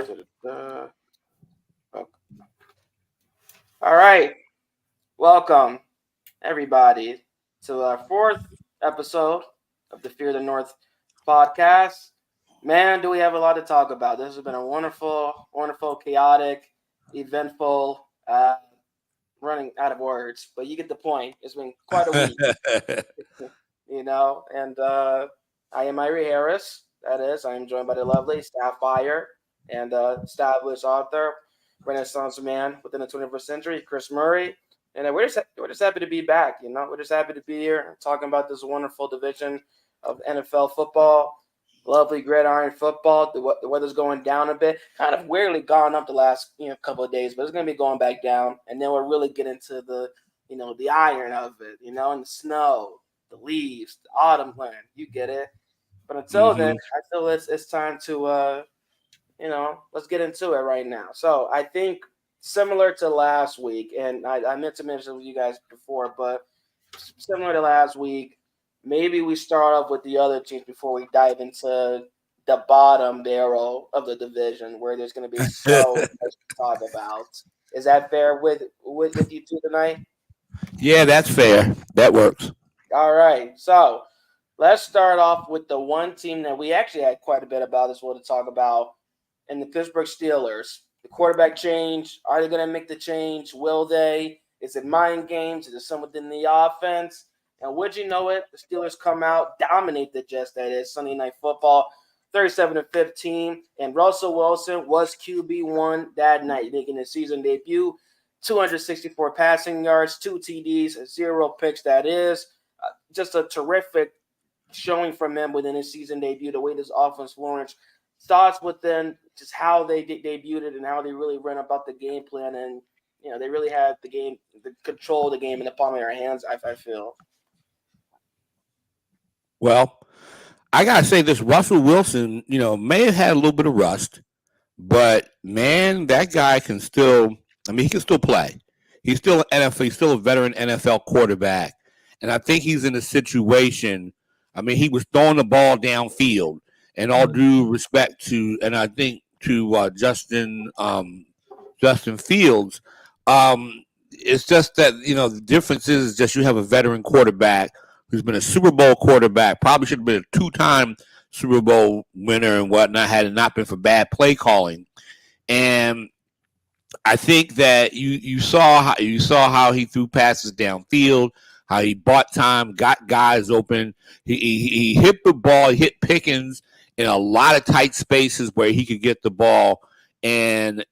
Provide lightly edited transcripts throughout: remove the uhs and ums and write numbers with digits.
Okay. All right. Welcome, everybody, to our fourth episode of the Fear the North podcast. Man, do we have a lot to talk about. This has been a wonderful, chaotic, eventful, running out of words, but you get the point. It's been quite a week, and I am Irie Harris. That is, I am joined by the lovely Sapphire and established author, Renaissance man within the 21st century, Chris Murray. And we're just happy to be back. We're just happy to be here talking about this wonderful division of NFL football. Lovely gridiron football. The weather's going down a bit. Kind of weirdly gone up the last couple of days, but it's going to be going back down. And then we'll really get into the iron of it. And the snow, the leaves, the autumn land. You get it. But until then, I feel it's time to let's get into it right now. So I think similar to last week, and I meant to mention it with you guys before, but similar to last week, maybe we start off with the other teams before we dive into the bottom barrel of the division, where there's going to be so much to talk about. Is that fair with you two tonight? Yeah, that's fair. That works. All right. So let's start off with the one team that we actually had quite a bit about as well to talk about, and the Pittsburgh Steelers. The quarterback change. Are they going to make the change? Will they? Is it mind games? Is it some within the offense? And would you know it? The Steelers come out, dominate the Jets, that is, Sunday Night Football, 37-15. And Russell Wilson was QB1 that night, making his season debut. 264 passing yards, 2 TDs, 0 picks, that is. Just a terrific showing from him within his season debut, the way this offense flourished. Thoughts within just how they debuted it and how they really ran about the game plan, and they really had the control of the game in the palm of their hands. I feel. Well, I gotta say this: Russell Wilson, may have had a little bit of rust, but man, that guy can still. I mean, he can still play. He's still an NFL. He's still a veteran NFL quarterback, and I think he's in a situation. I mean, he was throwing the ball downfield. And all due respect to, and I think to Justin Fields, it's just that the difference is just you have a veteran quarterback who's been a Super Bowl quarterback, probably should have been a 2-time Super Bowl winner and whatnot had it not been for bad play calling. And I think that you saw how he threw passes downfield, how he bought time, got guys open. He hit the ball, he hit Pickens in a lot of tight spaces where he could get the ball. And,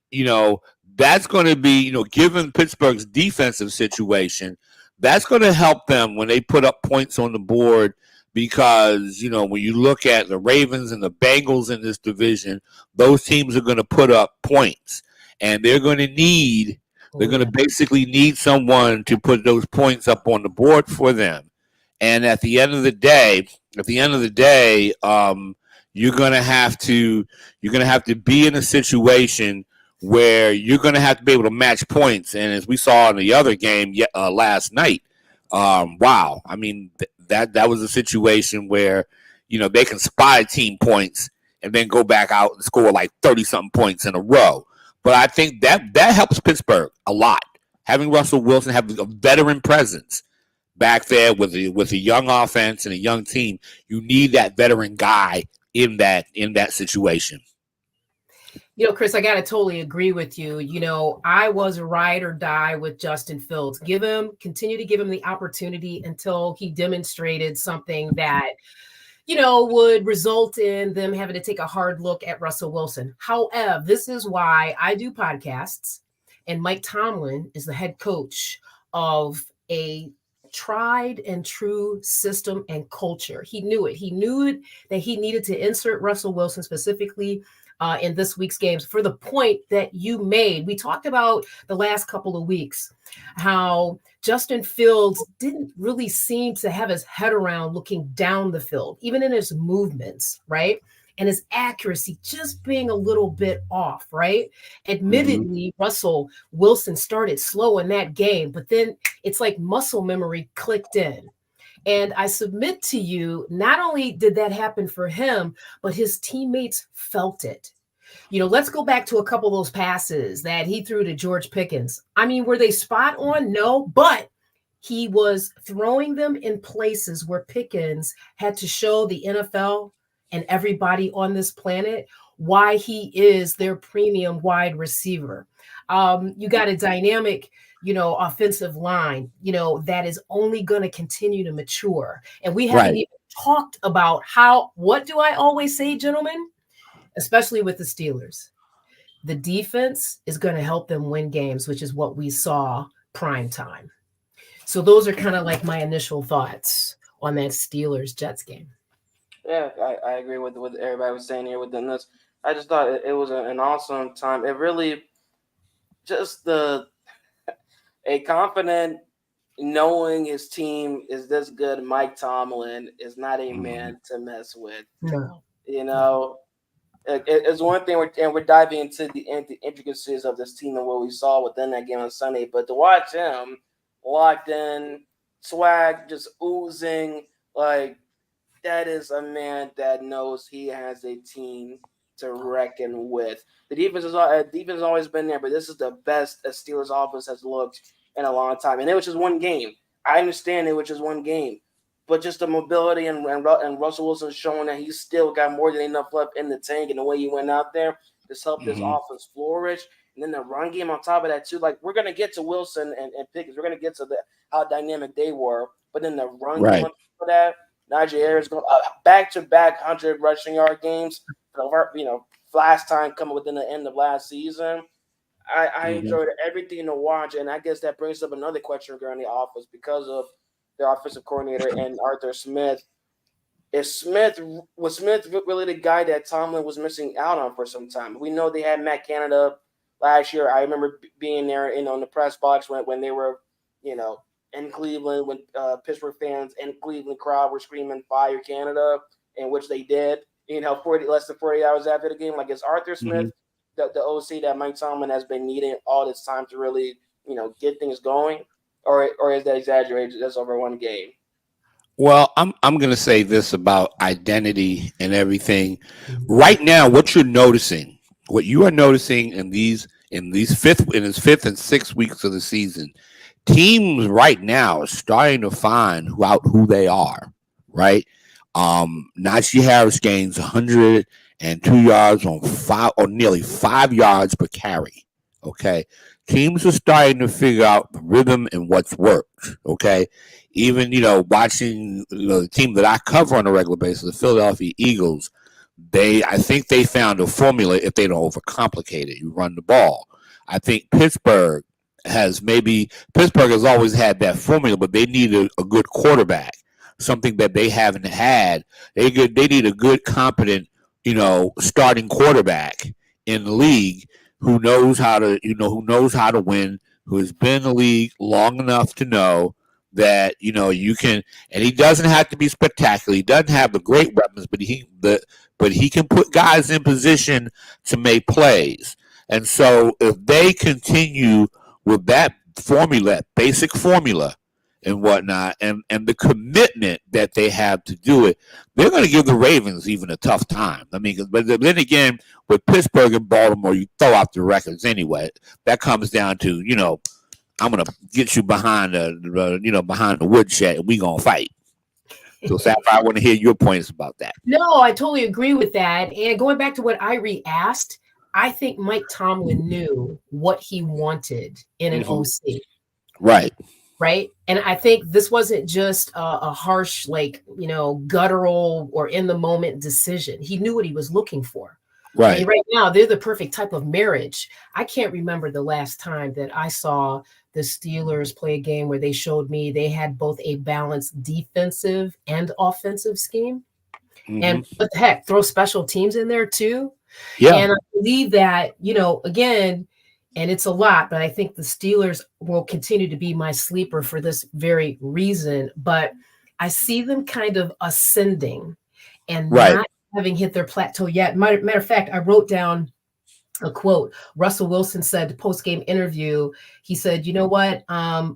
that's going to be, given Pittsburgh's defensive situation, that's going to help them when they put up points on the board because, when you look at the Ravens and the Bengals in this division, those teams are going to put up points. And they're going to basically need someone to put those points up on the board for them. And at the end of the day, you're going to have to be in a situation where you're going to have to be able to match points. And as we saw in the other game last night, wow. I mean, that was a situation where, they can spy team points and then go back out and score like 30-something points in a row. But I think that helps Pittsburgh a lot. Having Russell Wilson have a veteran presence back there with a young offense and a young team, you need that veteran guy in that situation. Chris, I got to totally agree with you. I was ride or die with Justin Fields. Continue to give him the opportunity until he demonstrated something that, would result in them having to take a hard look at Russell Wilson. However, this is why I do podcasts, and Mike Tomlin is the head coach of a tried and true system and culture. He knew it. He knew that he needed to insert Russell Wilson specifically in this week's games for the point that you made. We talked about the last couple of weeks, how Justin Fields didn't really seem to have his head around looking down the field, even in his movements, right? And his accuracy just being a little bit off, right? Admittedly, Russell Wilson started slow in that game, but then it's like muscle memory clicked in. And I submit to you, not only did that happen for him, but his teammates felt it. Let's go back to a couple of those passes that he threw to George Pickens. I mean, were they spot on? No, but he was throwing them in places where Pickens had to show the NFL and everybody on this planet why he is their premium wide receiver. You got a dynamic, offensive line, that is only going to continue to mature. And we haven't even talked about what do I always say, gentlemen, especially with the Steelers? The defense is going to help them win games, which is what we saw prime time. So those are kind of like my initial thoughts on that Steelers-Jets game. Yeah, I agree with what everybody was saying here within this. I just thought it was an awesome time. It really just a confident knowing his team is this good. Mike Tomlin is not a man to mess with. No. It's one thing, we're diving into the intricacies of this team and what we saw within that game on Sunday, but to watch him locked in, swag just oozing, like that is a man that knows he has a team to reckon with. The defense has always been there, but this is the best a Steelers offense has looked in a long time. And it was just one game. I understand it was just one game, but just the mobility and Russell Wilson showing that he's still got more than enough left in the tank, and the way he went out there just helped this offense flourish. And then the run game on top of that too. Like, we're gonna get to Wilson and Pickens. We're gonna get to how dynamic they were, but then the run game on top of that. Najee Harris going back-to-back 100 rushing yard games. Last time coming within the end of last season. I enjoyed everything to watch, and I guess that brings up another question regarding the offense because of their offensive coordinator and Arthur Smith. Was Smith really the guy that Tomlin was missing out on for some time? We know they had Matt Canada last year. I remember being there, in the press box when they were, in Cleveland, when Pittsburgh fans and Cleveland crowd were screaming "Fire Canada," in which they did. Less than 40 hours after the game, like, is Arthur Smith the OC that Mike Tomlin has been needing all this time to really, get things going, or is that exaggerated just over one game? Well, I'm going to say this about identity and everything. Right now, what you are noticing in his fifth and sixth weeks of the season, teams right now are starting to find who they are, right? Najee Harris gains 102 yards on nearly 5 yards per carry. Okay. Teams are starting to figure out the rhythm and what's worked. Okay. Even, watching, the team that I cover on a regular basis, the Philadelphia Eagles, I think they found a formula if they don't overcomplicate it. You run the ball. I think Pittsburgh has always had that formula, but they need a good quarterback, something that they haven't had. They need a good, competent, starting quarterback in the league who knows how to win, who has been in the league long enough to know that, you can, and he doesn't have to be spectacular. He doesn't have the great weapons, but he can put guys in position to make plays. And so if they continue with that formula, basic formula and whatnot, and the commitment that they have to do it, they're going to give the Ravens even a tough time. I mean, but then again, with Pittsburgh and Baltimore, you throw out the records anyway. That comes down to, I'm going to get you behind the woodshed, and we going to fight. So, Sapphire, I want to hear your points about that. No, I totally agree with that. And going back to what Irie asked, I think Mike Tomlin knew what he wanted in an OC. Right. Right. And I think this wasn't just a harsh, guttural or in the moment decision. He knew what he was looking for. Right. I mean, right now, they're the perfect type of marriage. I can't remember the last time that I saw the Steelers play a game where they showed me they had both a balanced defensive and offensive scheme. And what the heck, throw special teams in there too. Yeah. And I believe that, again, and it's a lot, but I think the Steelers will continue to be my sleeper for this very reason. But I see them kind of ascending and not having hit their plateau yet. Matter of fact, I wrote down a quote. Russell Wilson said, post-game interview, he said, you know what?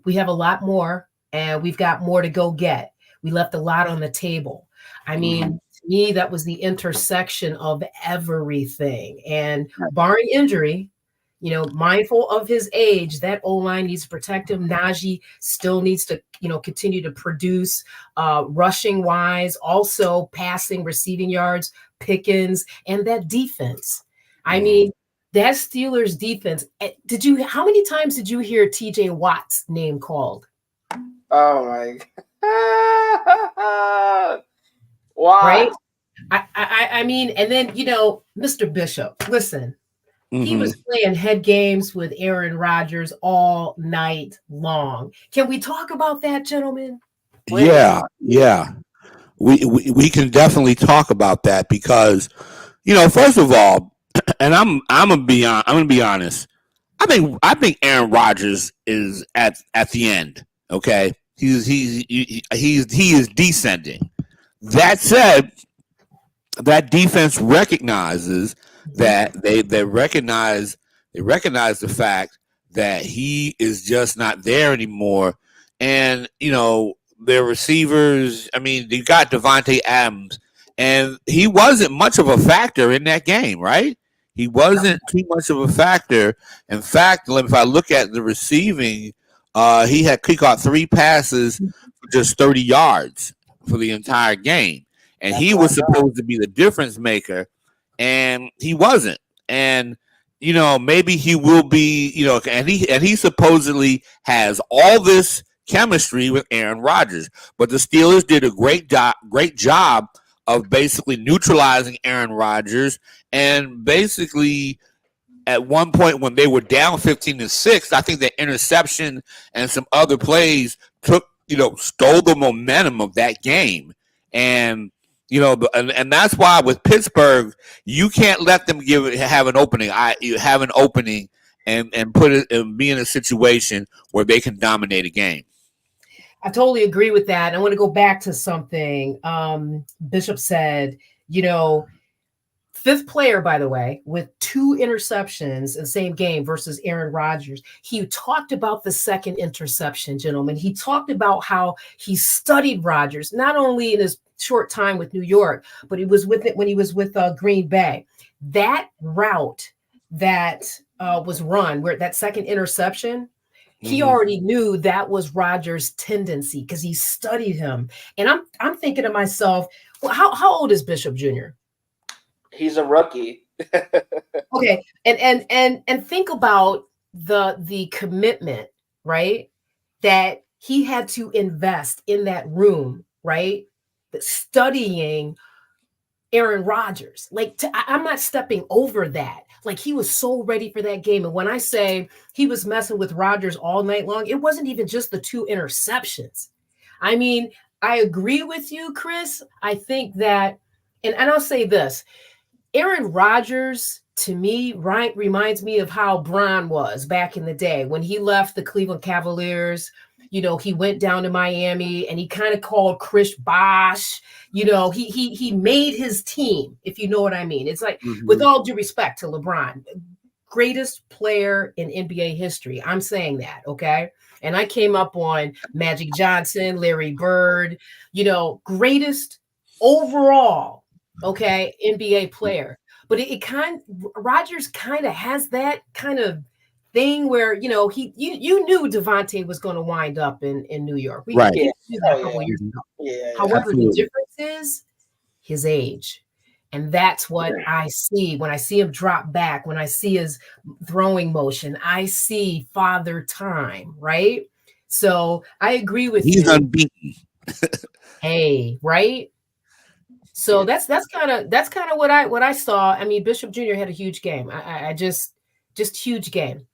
We have a lot more, and we've got more to go get. We left a lot on the table. I mean, to me, that was the intersection of everything. And barring injury, mindful of his age, that O-line needs to protect him. Najee still needs to, continue to produce rushing wise, also passing, receiving yards, Pickens, and that defense. I mean, that Steelers defense. How many times did you hear TJ Watt's name called? Oh my God. Why? Right? I mean, and then, Mr. Bishop, listen, he was playing head games with Aaron Rodgers all night long. Can we talk about that, gentlemen? Please. Yeah. We can definitely talk about that because, first of all, and I'm gonna be honest. I think Aaron Rodgers is at the end. Okay, he is descending. That said, that defense recognizes that they recognize the fact that he is just not there anymore, and their receivers. I mean, you got Devontae Adams, and he wasn't much of a factor in that game, right? He wasn't too much of a factor. In fact, if I look at the receiving, he caught 3 passes for just 30 yards for the entire game, and he was supposed to be the difference maker, and he wasn't. And maybe he will be. And he supposedly has all this chemistry with Aaron Rodgers, but the Steelers did a great job of basically neutralizing Aaron Rodgers, and basically at one point when they were down 15-6, I think the interception and some other plays stole the momentum of that game, and and that's why with Pittsburgh you can't let them have an opening. You have an opening and put it and be in a situation where they can dominate a game. I totally agree with that. I want to go back to something Bishop said, 5th player, by the way, with 2 interceptions in the same game versus Aaron Rodgers. He talked about the second interception, gentlemen. He talked about how he studied Rodgers, not only in his short time with New York, but he was with it when he was with Green Bay. That route that was run, where that second interception, he already knew that was Rodgers' tendency because he studied him. And I'm thinking to myself, well, how old is Bishop Jr.? He's a rookie. Okay, and think about the commitment, right? That he had to invest in that room, right? Studying Aaron Rodgers. I'm not stepping over that. He was so ready for that game. And when I say he was messing with Rodgers all night long, it wasn't even just the 2 interceptions. I mean, I agree with you, Chris. I think that, and I'll say this, Aaron Rodgers, to me, reminds me of how Bron was back in the day when he left the Cleveland Cavaliers. He went down to Miami and he kind of called Chris Bosh. He made his team, if you know what I mean. It's like, with all due respect to LeBron, greatest player in NBA history. I'm saying that, okay? And I came up on Magic Johnson, Larry Bird, greatest overall, okay, NBA player. But Rodgers kind of has that kind of thing where you knew Devontae was going to wind up in New York. We right. knew that a couple years ago. However, absolutely. The difference is his age, and that's what I see when I see him drop back. When I see his throwing motion, I see father time. Right. So I agree with you. He's unbeaten. Hey, right. So that's kind of what I saw. I mean, Bishop Jr. had a huge game. I just huge game.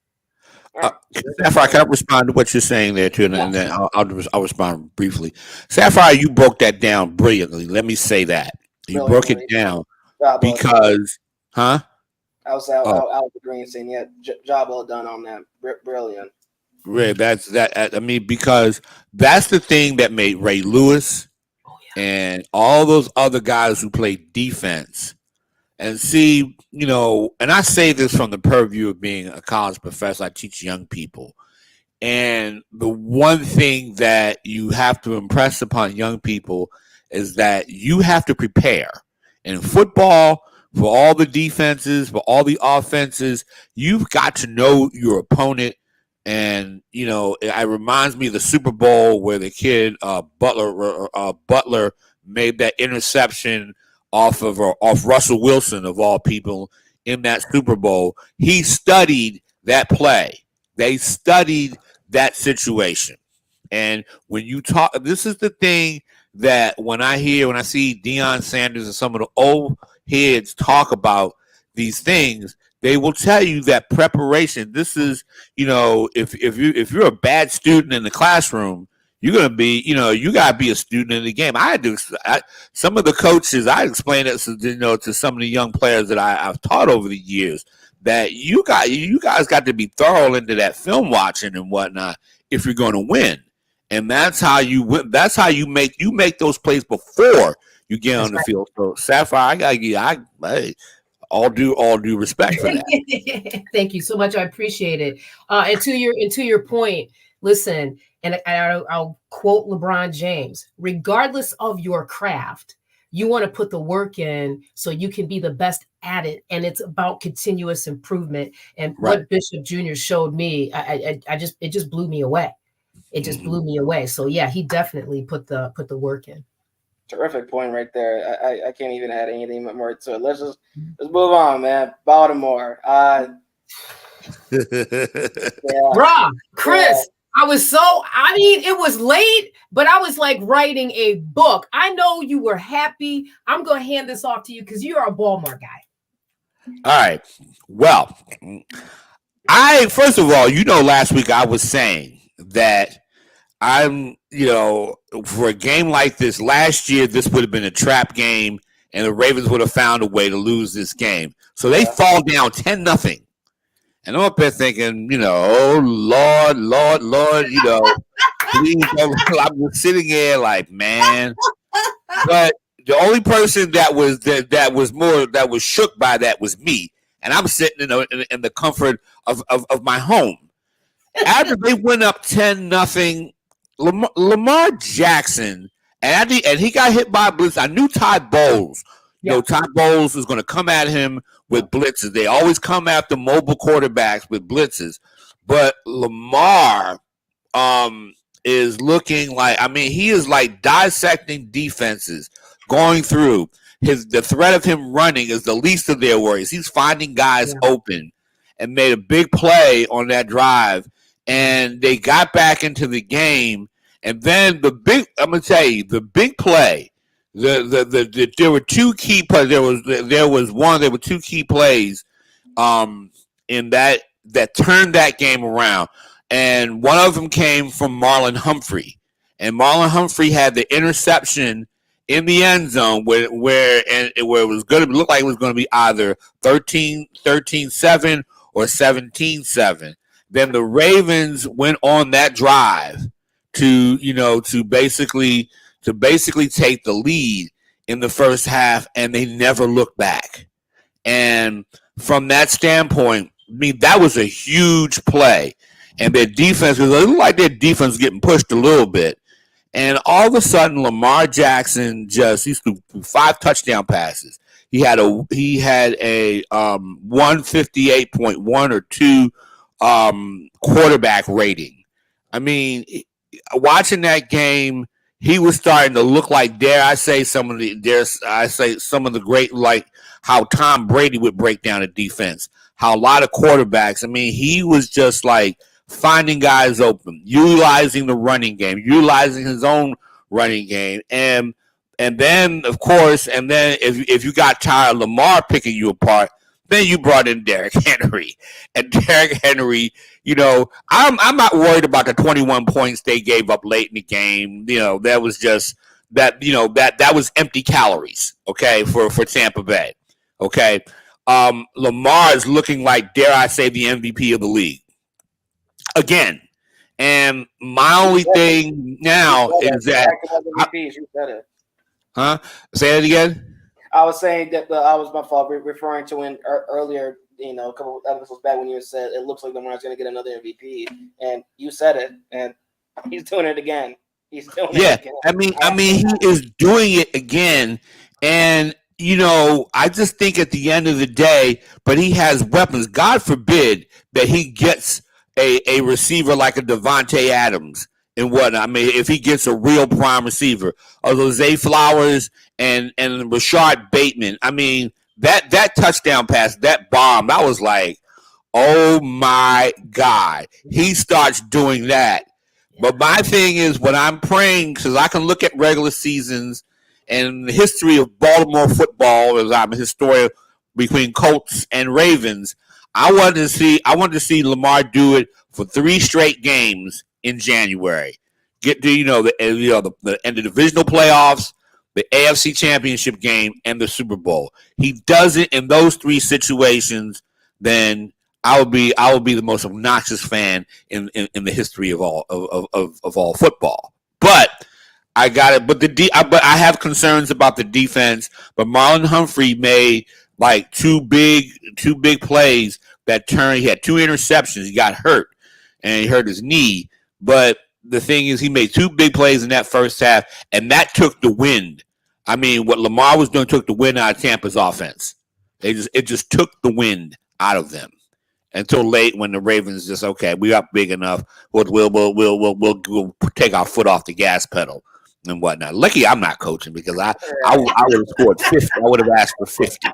Sapphire, can I respond to what you're saying there too, and then I'll respond briefly. Sapphire, you broke that down brilliantly. Let me say that you broke it down because, I was out the green saying, job well done on that, brilliant. Ray, that's that. I mean, because that's the thing that made Ray Lewis and all those other guys who played defense. And see, and I say this from the purview of being a college professor. I teach young people. And the one thing that you have to impress upon young people is that you have to prepare. In football, for all the defenses, for all the offenses, you've got to know your opponent. And it reminds me of the Super Bowl where the kid Butler made that interception off Russell Wilson of all people in that Super Bowl. He studied that play. They studied that situation. And when you talk, this is the thing that when I see Deion Sanders and some of the old heads talk about these things, they will tell you that preparation. This is, if you're a bad student in the classroom, you're gonna be, you gotta be a student in the game. Some of the coaches, I explained it to some of the young players that I've taught over the years, that you guys got to be thorough into that film watching and whatnot if you're going to win. And that's how you win. That's how you make those plays before you get on the field. So Sapphire, I gotta give all due respect for that. Thank you so much. I appreciate it. And to your point, listen, and I'll quote LeBron James: regardless of your craft, you want to put the work in so you can be the best at it. And it's about continuous improvement. And what Bishop Jr. showed me, it just blew me away. It just blew me away. So yeah, he definitely put the work in. Terrific point right there. I can't even add anything more to it. Let's move on, man. Baltimore. Bruh, Chris, it was late, but I was like writing a book. I know you were happy. I'm going to hand this off to you because you're a Baltimore guy. All right. Well, first of all, last week I was saying that for a game like this last year, this would have been a trap game and the Ravens would have found a way to lose this game. So they fall down 10-0. And I'm up there thinking, oh, Lord, please. I'm sitting there like, man. But the only person that was shook by that was me. And I'm sitting in the comfort of my home. After they went up 10-0, Lamar Jackson, and he got hit by a blitz. I knew Todd Bowles. Todd Bowles was going to come at him with blitzes. They always come after mobile quarterbacks with blitzes. But Lamar is looking like, he is like dissecting defenses, going through. The threat of him running is the least of their worries. He's finding guys open and made a big play on that drive. And they got back into the game. And then I'm going to tell you, the big play, there were two key plays. There were two key plays in that turned that game around. And one of them came from Marlon Humphrey. And Marlon Humphrey had the interception in the end zone where it was going to look like it was going to be either 13-7 or 17-7. Then the Ravens went on that drive to basically take the lead in the first half, and they never looked back. And from that standpoint, that was a huge play. And their defense it looked like their defense was getting pushed a little bit. And all of a sudden, Lamar Jackson he threw 5 touchdown passes. He had a 158.1 or 2 quarterback rating. Watching that game, he was starting to look like, dare I say some of the great, like how Tom Brady would break down a defense, how a lot of quarterbacks, he was just like finding guys open, utilizing the running game, utilizing his own running game. And then, of course, if you got tired of Lamar picking you apart, then you brought in Derrick Henry. And Derrick Henry, I'm not worried about the 21 points they gave up late in the game. That was just that was empty calories, okay, for Tampa Bay. Okay. Lamar is looking like, dare I say, the MVP of the league. Again. And my only thing now is that you said it. Huh? Say that again. I was saying that I was my fault referring to when earlier, a couple of episodes back when you said it looks like Lamar's going to get another MVP, and you said it, and he's doing it again. He's doing Yeah, it again. I mean, he is doing it again, and I just think at the end of the day, but he has weapons. God forbid that he gets a receiver like a Devontae Adams and whatnot. I mean, if he gets a real prime receiver, or Zay Flowers and Rashard Bateman. I mean, that touchdown pass, that bomb, that was like, oh my God, he starts doing that. But my thing is, what I'm praying, because I can look at regular seasons and the history of Baltimore football, as I'm a historian between Colts and Ravens. I wanted to see Lamar do it for 3 straight games in January. Get to the end of the divisional playoffs, the AFC Championship game, and the Super Bowl. He does it in those 3 situations, then I would be the most obnoxious fan in the history of all football. But I got it. But but I have concerns about the defense. But Marlon Humphrey made like two big plays that turned. He had 2 interceptions. He got hurt, and he hurt his knee. But the thing is, he made 2 big plays in that first half, and that took the wind. I mean, what Lamar was doing took the wind out of Tampa's offense. It just took the wind out of them. Until late, when the Ravens just, okay, we got big enough, we'll take our foot off the gas pedal and whatnot. Lucky I'm not coaching, because I would have scored 50. I would have asked for 50.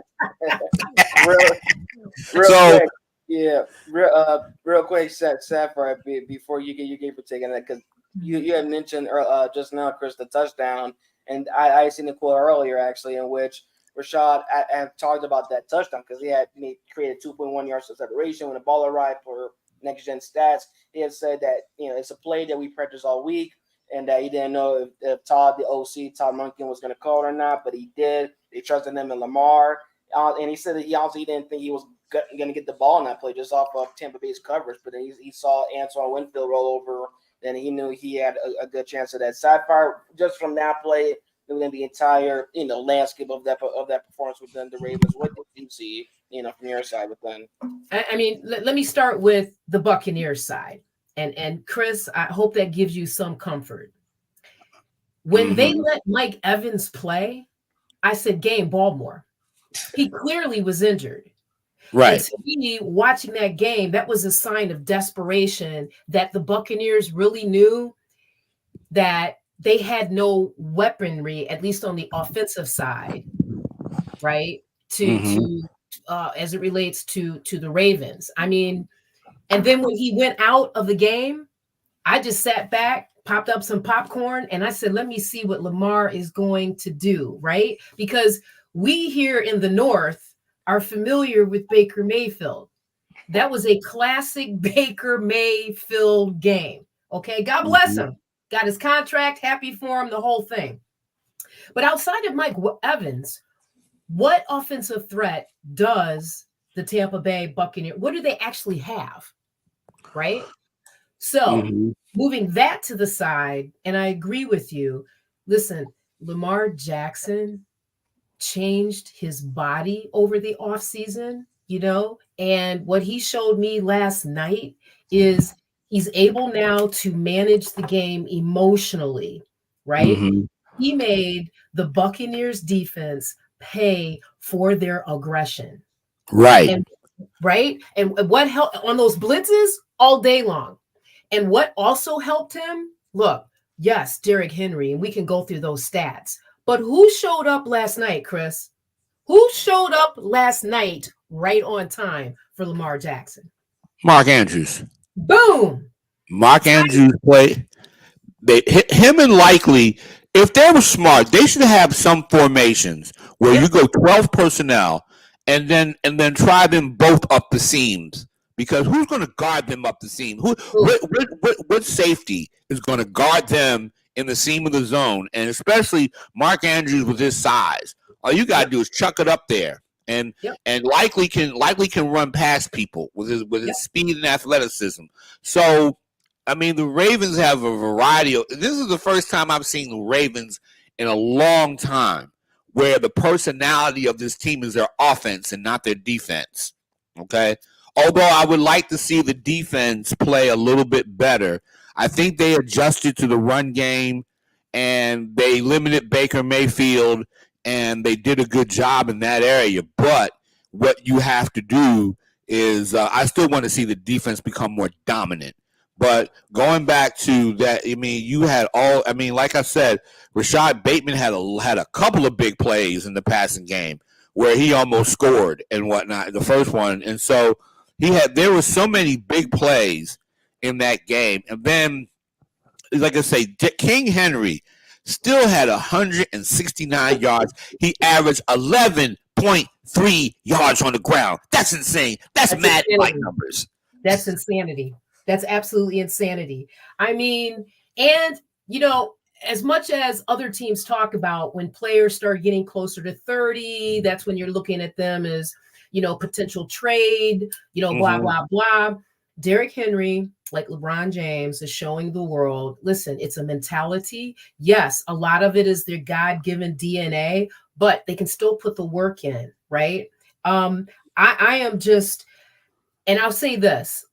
Real quick, yeah. Real quick, Sapphire, before you get your game for taking that, because you had mentioned just now, Chris, the touchdown, and I seen the quote earlier actually, in which Rashad have talked about that touchdown, because he created 2.1 yards of separation when the ball arrived for Next Gen Stats. He had said that it's a play that we practiced all week, and that he didn't know if Todd, the OC, Todd Monken, was going to call it or not, but he did. They trusted him in Lamar, and he said that he didn't think he was going to get the ball in that play just off of Tampa Bay's coverage, but then he saw Antoine Winfield roll over, then he knew he had a good chance of that. Sapphire, just from that play, within the entire landscape of that performance within the Ravens, what did you see from your side within? I mean, let me start with the Buccaneers side, and Chris, I hope that gives you some comfort. When they let Mike Evans play, I said, game Baltimore. He clearly was injured. Right. And to me, watching that game, that was a sign of desperation that the Buccaneers really knew that they had no weaponry, at least on the offensive side, right? To as it relates to the Ravens. I mean, and then when he went out of the game, I just sat back, popped up some popcorn, and I said, let me see what Lamar is going to do, right? Because we here in the North are familiar with Baker Mayfield. That was a classic Baker Mayfield game. Okay, God bless him. Got his contract, happy for him, the whole thing. But outside of Mike Evans, what offensive threat does the Tampa Bay Buccaneers, what do they actually have? Right? So moving that to the side, and I agree with you. Listen, Lamar Jackson changed his body over the offseason, and what he showed me last night is he's able now to manage the game emotionally, right? He made the Buccaneers defense pay for their aggression. Right. And what helped on those blitzes all day long. And what also helped him, look, yes, Derrick Henry, and we can go through those stats. But who showed up last night, Chris? Who showed up last night right on time for Lamar Jackson? Mark Andrews. Boom. Mark Andrews played. Him and Likely, if they were smart, they should have some formations where you go 12 personnel and then try them both up the seams. Because who's going to guard them up the seam? What safety is going to guard them in the seam of the zone? And especially Mark Andrews with his size. All you got to do is chuck it up there. And Likely can run past people with his speed and athleticism. So, I mean, the Ravens have a variety of. This is the first time I've seen the Ravens in a long time where the personality of this team is their offense and not their defense. Okay, although I would like to see the defense play a little bit better. I think they adjusted to the run game and they limited Baker Mayfield, and they did a good job in that area. But what you have to do is, I still want to see the defense become more dominant. But going back to that, I mean, you had all. I mean, like I said, Rashad Bateman had a couple of big plays in the passing game where he almost scored and whatnot. The first one, and so there were so many big plays in that game, and then, like I say, King Henry still had 169 yards. He averaged 11.3 yards on the ground. That's insane. That's mad like numbers. That's insanity. That's absolutely insanity. I mean, and, you know, as much as other teams talk about when players start getting closer to 30, that's when you're looking at them as, you know, potential trade, you know, blah, blah, blah. Derrick Henry, like LeBron James, is showing the world, listen, it's a mentality. Yes, a lot of it is their God-given DNA, but they can still put the work in, right? I am just, and I'll say this,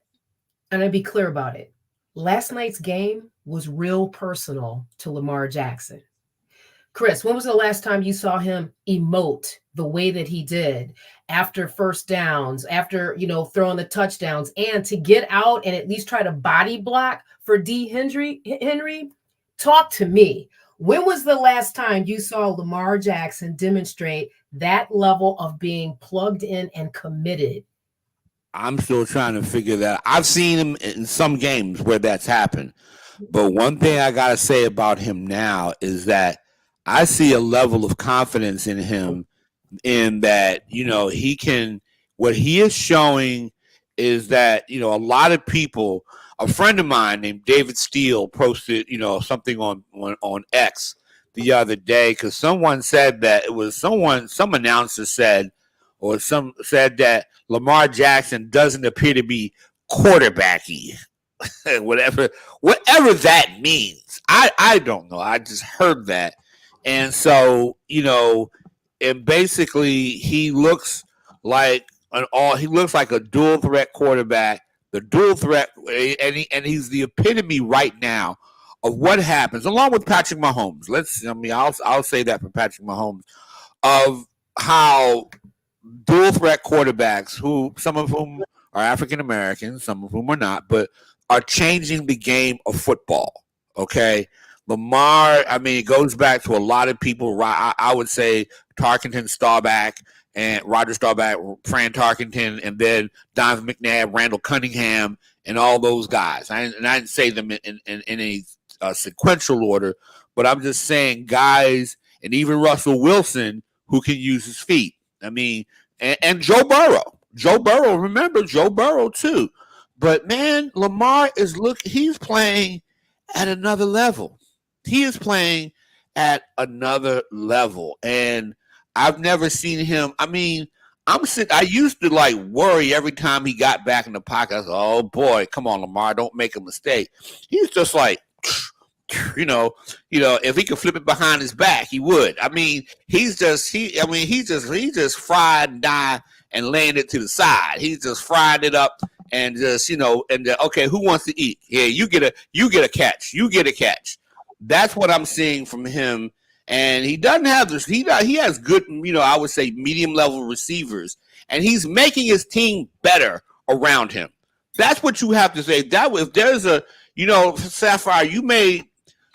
and I'll be clear about it. Last night's game was real personal to Lamar Jackson. Chris, when was the last time you saw him emote the way that he did after first downs, after, you know, throwing the touchdowns, and to get out and at least try to body block for D. Henry? Talk to me. When was the last time you saw Lamar Jackson demonstrate that level of being plugged in and committed? I'm still trying to figure that. I've seen him in some games where that's happened. But one thing I got to say about him now is that I see a level of confidence in him in that, you know, what he is showing is that, you know, a lot of people, a friend of mine named David Steele posted, you know, something on X the other day, because someone said that it was some announcer said that Lamar Jackson doesn't appear to be quarterbacky. whatever that means. I don't know. I just heard that. And so, you know, and basically he looks like a dual threat quarterback, the dual threat, and he's the epitome right now of what happens, along with Patrick Mahomes. I'll say that for Patrick Mahomes, of how dual threat quarterbacks, who some of whom are African Americans, some of whom are not, but are changing the game of football. Okay, Lamar. I mean, it goes back to a lot of people. I would say Tarkenton, Staubach, and Roger Staubach, Fran Tarkenton, and then Donovan McNabb, Randall Cunningham, and all those guys. I didn't say them in a sequential order, but I'm just saying guys, and even Russell Wilson, who can use his feet. I mean, and Joe Burrow. Remember Joe Burrow too. But man, Lamar he's playing at another level. He is playing at another level. And I've never seen him. I mean, I used to like worry every time he got back in the pocket. I was like, oh boy, come on, Lamar, don't make a mistake. He's just like, you know, if he could flip it behind his back, he would. I mean, he's just fried and die and laying it to the side. He's just fried it up and just, you know, and okay, who wants to eat? Yeah, you get a catch. That's what I'm seeing from him. And he doesn't have this. He has good, you know, I would say medium level receivers, and he's making his team better around him. That's what you have to say. That if there's a, you know, Sapphire, you made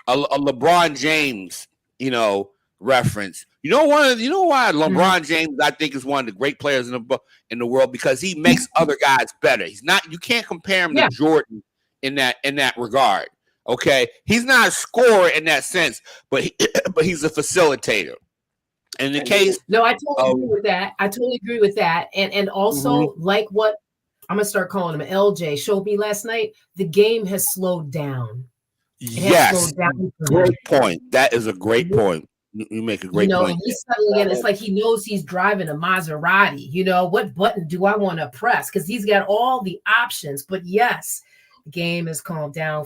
a LeBron James, you know, reference. You know why LeBron James I think is one of the great players in the world, because he makes other guys better. You can't compare him to Jordan in that regard. Okay, he's not a scorer in that sense, but he's a facilitator. In the case, no, I totally agree with that. And also like what I'm gonna start calling him LJ showed me last night. The game has slowed down. Yes, great point. That is a great point. You make a great point. He's settling in. It's like he knows he's driving a Maserati. You know, what button do I want to press? Because he's got all the options. But yes, the game has calmed down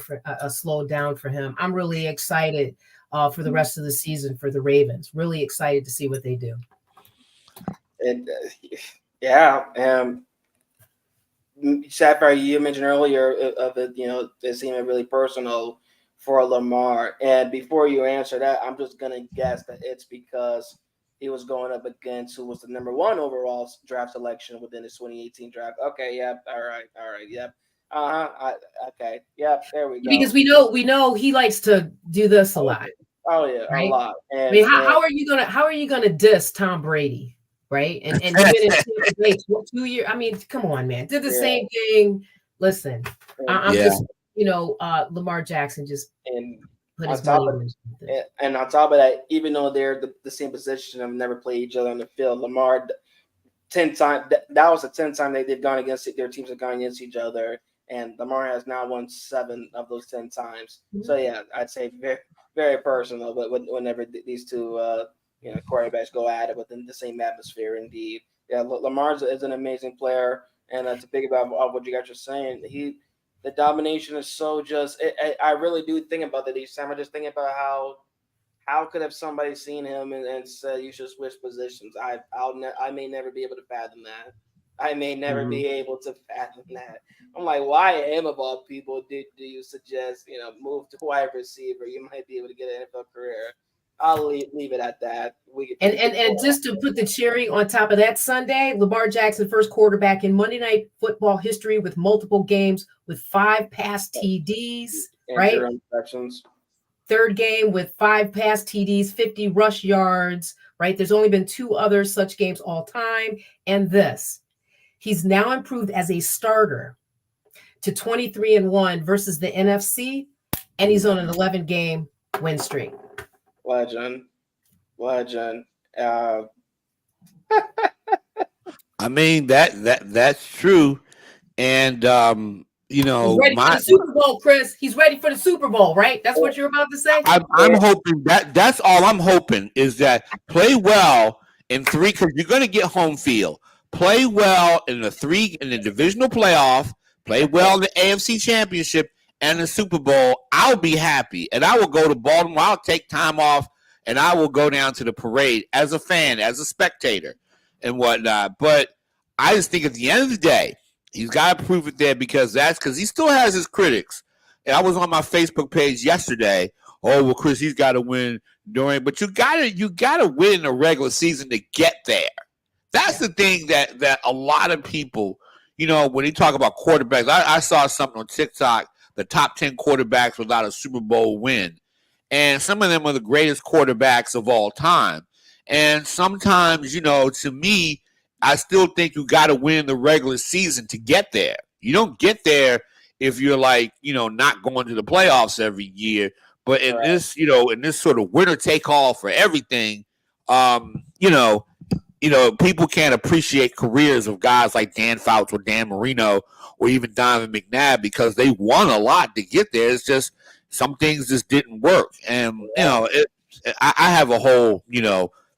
slowed down for him. I'm really excited for the rest of the season for the Ravens. Really excited to see what they do. And Sapphire, you mentioned earlier of it, you know, it seemed really personal for Lamar. And before you answer that, I'm just gonna guess that it's because he was going up against who was the number one overall draft selection within his 2018 draft. Okay, yep, all right, yep. Okay, yep, there we go. Because we know he likes to do this a lot, Oh yeah, a right? lot. I mean, And how are you gonna diss Tom Brady, right? And you've been in Tampa Bay 2 years. I mean, come on, man. Did the Yeah. same thing. Listen, I'm Yeah. just Lamar Jackson just and put on his top money of where his mouth is. and on top of that, even though they're the same position and never played each other on the field, Lamar 10 times that was the 10th time they've gone against their teams have gone against each other, and Lamar has now won 7 of those 10 times. So yeah, I'd say very very personal. But whenever these two quarterbacks go at it within the same atmosphere, indeed, yeah, Lamar is an amazing player, and to think about what you guys are saying, the domination is so just. I really do think about that each time. I just think about how could have somebody seen him and said you should switch positions? I may never be able to fathom that. I may never be able to fathom that. I'm like, why him of all people do you suggest move to wide receiver? You might be able to get an NFL career. I'll leave it at that. And just to put the cherry on top of that, Sunday, Lamar Jackson, first quarterback in Monday Night Football history with multiple games with 5 pass TDs, right? 0 interceptions. Third game with 5 pass TDs, 50 rush yards, right? There's only been 2 other such games all time. And he's now improved as a starter to 23-1 versus the NFC, and he's on an 11-game win streak. Legend. I mean that's true, and He's ready for the Super Bowl, Chris. He's ready for the Super Bowl, right? That's what you're about to say. I'm hoping that's all I'm hoping is that play well in 3 because you're going to get home field. Play well in the divisional playoff. Play well in the AFC Championship and the Super Bowl. I'll be happy, and I will go to Baltimore. I'll take time off, and I will go down to the parade as a fan, as a spectator, and whatnot. But I just think at the end of the day, he's got to prove it there because he still has his critics. And I was on my Facebook page yesterday. Oh well, Chris, he's got to win but you gotta win the regular season to get there. That's the thing that a lot of people, when you talk about quarterbacks, I saw something on TikTok, the top 10 quarterbacks without a Super Bowl win. And some of them are the greatest quarterbacks of all time. And sometimes, to me, I still think you got to win the regular season to get there. You don't get there if you're not going to the playoffs every year. But in this, in this sort of winner take all for everything, people can't appreciate careers of guys like Dan Fouts or Dan Marino or even Donovan McNabb because they won a lot to get there. It's just some things just didn't work. And, I have a whole,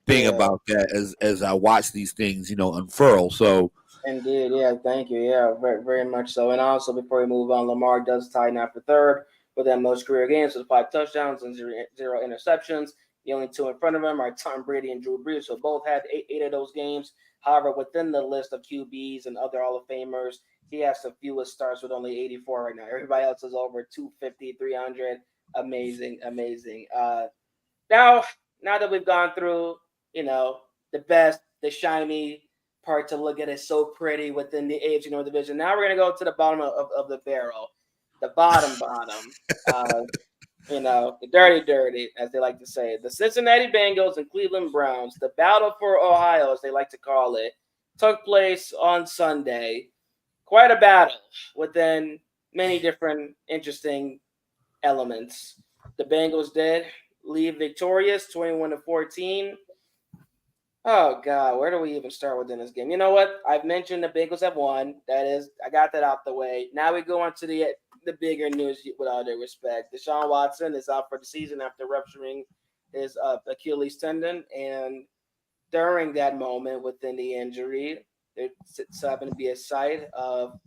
thing about that as I watch these things, unfurl. So indeed, yeah, thank you, yeah, very, very much so. And also, before we move on, Lamar does tie now for third with that most career games with 5 touchdowns and 0 interceptions. The only 2 in front of him are Tom Brady and Drew Brees, so both had 8 of those games. However, within the list of QBs and other Hall of Famers, he has the fewest starts with only 84 right now. Everybody else is over 250, 300. Amazing. Now that we've gone through, the best, the shiny part to look at is so pretty within the AFC North Division. Now we're going to go to the bottom of the barrel, the bottom. The dirty, as they like to say. The Cincinnati Bengals and Cleveland Browns, the battle for Ohio, as they like to call it, took place on Sunday. Quite a battle within many different interesting elements. The Bengals did leave victorious, 21-14. Oh God, where do we even start within this game? You know what? I've mentioned the Bengals have won. That is, I got that out the way. Now we go on to the bigger news. With all due respect, Deshaun Watson is out for the season after rupturing his Achilles tendon, and during that moment within the injury, there happened to be a sight of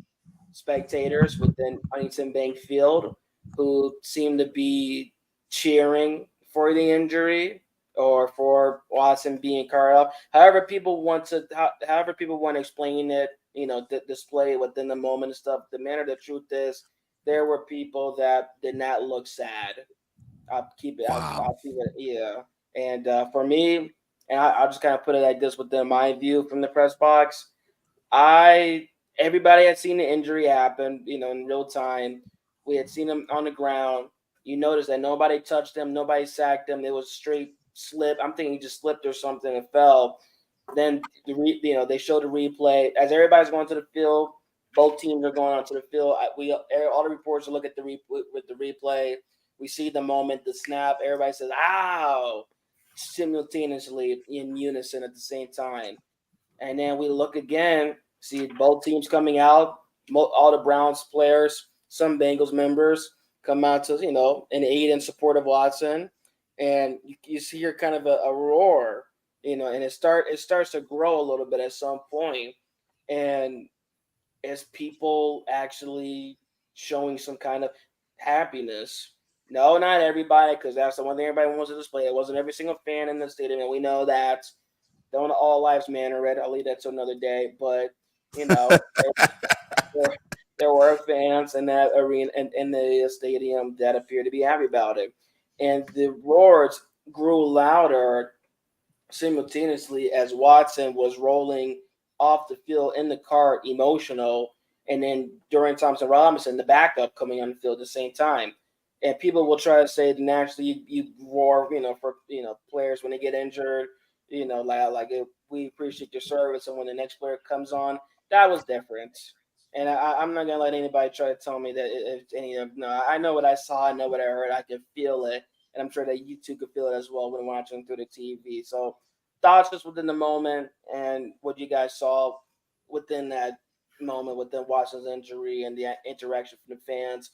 spectators within Huntington Bank Field who seemed to be cheering for the injury or for Watson being carted off. However people want to explain it, display within the moment and stuff. The matter of the truth is there were people that did not look sad. Wow. I'll keep it. Yeah. And for me, and I'll just kind of put it like this within my view from the press box. I Everybody had seen the injury happen, in real time. We had seen him on the ground. You notice that nobody touched him, nobody sacked him. It was straight slip. I'm thinking he just slipped or something and fell. Then they showed the replay as everybody's going to the field. Both teams are going onto the field. All the reporters look at with the replay. We see the moment, the snap. Everybody says "ow" simultaneously in unison at the same time. And then we look again, see both teams coming out, all the Browns players, some Bengals members come out to, and aid in support of Watson. And you see here kind of a roar, and it starts to grow a little bit at some point. And as people actually showing some kind of happiness. No, not everybody, because that's the one thing everybody wants to display. It wasn't every single fan in the stadium, and we know that. Don't all lives matter, right? I'll leave that to another day. But there were fans in that arena and in the stadium that appeared to be happy about it, and the roars grew louder simultaneously as Watson was rolling off the field in the cart, emotional, and then Dorian Thompson-Robinson, the backup, coming on the field at the same time. And people will try to say that naturally you roar, for players when they get injured. Like if we appreciate your service, and when the next player comes on, that was different. And I'm not gonna let anybody try to tell me that if any of no. I know what I saw, I know what I heard, I can feel it, and I'm sure that you two could feel it as well when watching through the TV. So thoughts just within the moment and what you guys saw within that moment, within Watson's injury and the interaction from the fans,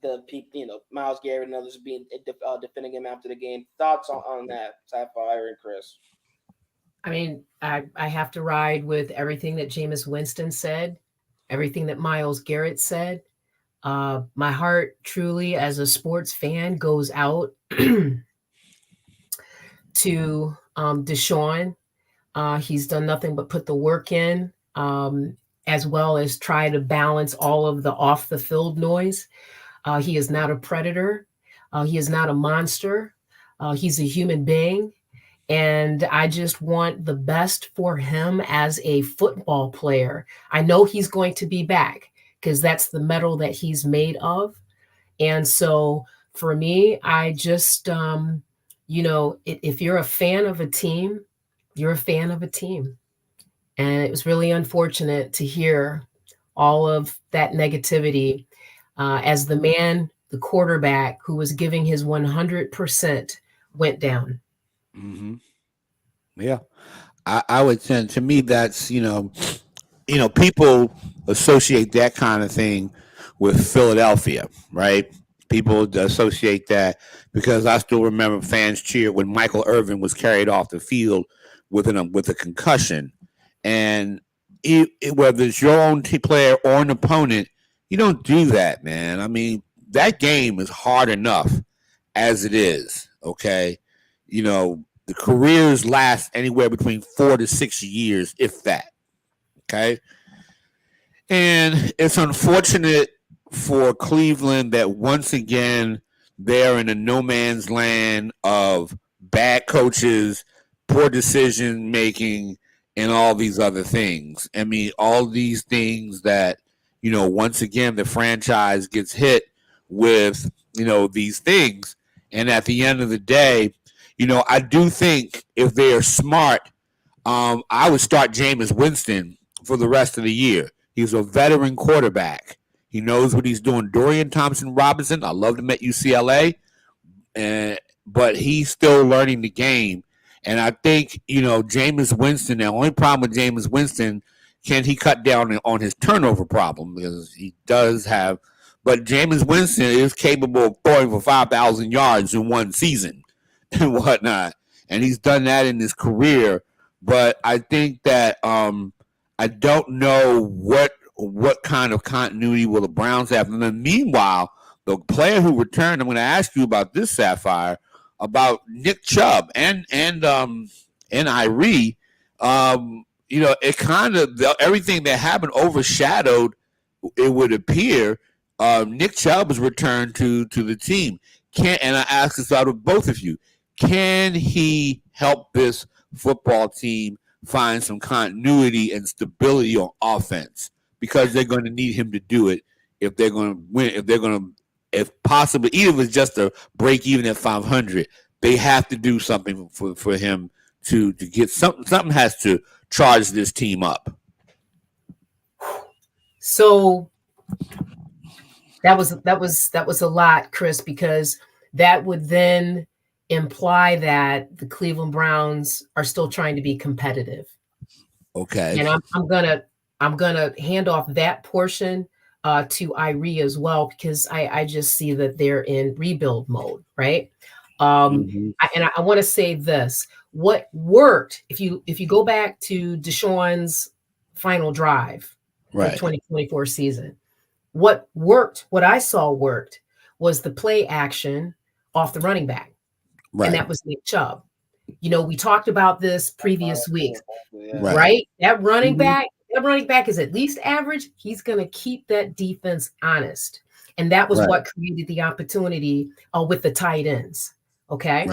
the people, Myles Garrett and others being defending him after the game. Thoughts on that, Sapphire and Chris? I mean, I have to ride with everything that Jameis Winston said, everything that Myles Garrett said. My heart truly, as a sports fan, goes out to Deshaun. He's done nothing but put the work in, as well as try to balance all of the off the field noise. He is not a predator. He is not a monster. He's a human being. And I just want the best for him as a football player. I know he's going to be back because that's the metal that he's made of. And so for me, I just, if you're a fan of a team, you're a fan of a team. And it was really unfortunate to hear all of that negativity as the quarterback who was giving his 100% went down. Mm-hmm. Yeah, I would tend to me that's people associate that kind of thing with Philadelphia, right? People associate that because I still remember fans cheered when Michael Irvin was carried off the field with a concussion, and whether it's your own player or an opponent, you don't do that, man. I mean, that game is hard enough as it is. Okay. The careers last anywhere between 4 to 6 years, if that. Okay. And it's unfortunate for Cleveland that once again they're in a no man's land of bad coaches, poor decision making, and all these other things. I mean, all these things that, once again, the franchise gets hit with, these things. And at the end of the day, I do think if they are smart, I would start Jameis Winston for the rest of the year. He's a veteran quarterback. He knows what he's doing. Dorian Thompson-Robinson, I loved him at UCLA, but he's still learning the game. And I think, Jameis Winston, the only problem with Jameis Winston, can he cut down on his turnover problem? Because he does have, but Jameis Winston is capable of throwing for 5,000 yards in one season and whatnot. And he's done that in his career. But I think that I don't know what kind of continuity will the Browns have. And then meanwhile, the player who returned, I'm going to ask you about this, Sapphire, about Nick Chubb and Irie. It kind of everything that happened overshadowed, it would appear, Nick Chubb was returned to the team. And I ask this out of both of you, can he help this football team find some continuity and stability on offense? Because they're going to need him to do it if they're going to win. If possibly, even if it's just a break even at 500, they have to do something for him to get something. Something has to charge this team up. So that was a lot, Chris, because that would then imply that the Cleveland Browns are still trying to be competitive. Okay. And I'm gonna hand off that portion to Irie as well, because I just see that they're in rebuild mode, right? I want to say this: what worked, if you go back to Deshaun's final drive for the 2024 season, what worked, what I saw worked, was the play action off the running back, and that was Nick Chubb. We talked about this previous weeks, right? That running back is at least average. He's going to keep that defense honest. And that was what created the opportunity with the tight ends. Okay.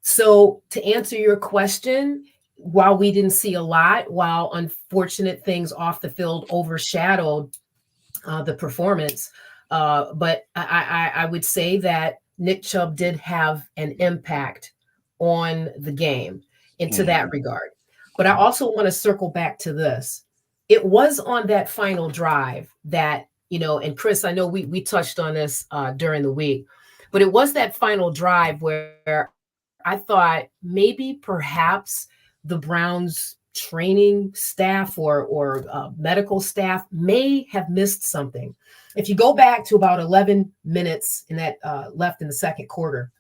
So to answer your question, while we didn't see a lot, while unfortunate things off the field overshadowed the performance, but I would say that Nick Chubb did have an impact on the game into that regard. But I also want to circle back to this. It was on that final drive that, and Chris, I know we touched on this during the week, but it was that final drive where I thought maybe perhaps the Browns training staff or medical staff may have missed something. If you go back to about 11 minutes in that left in the second quarter,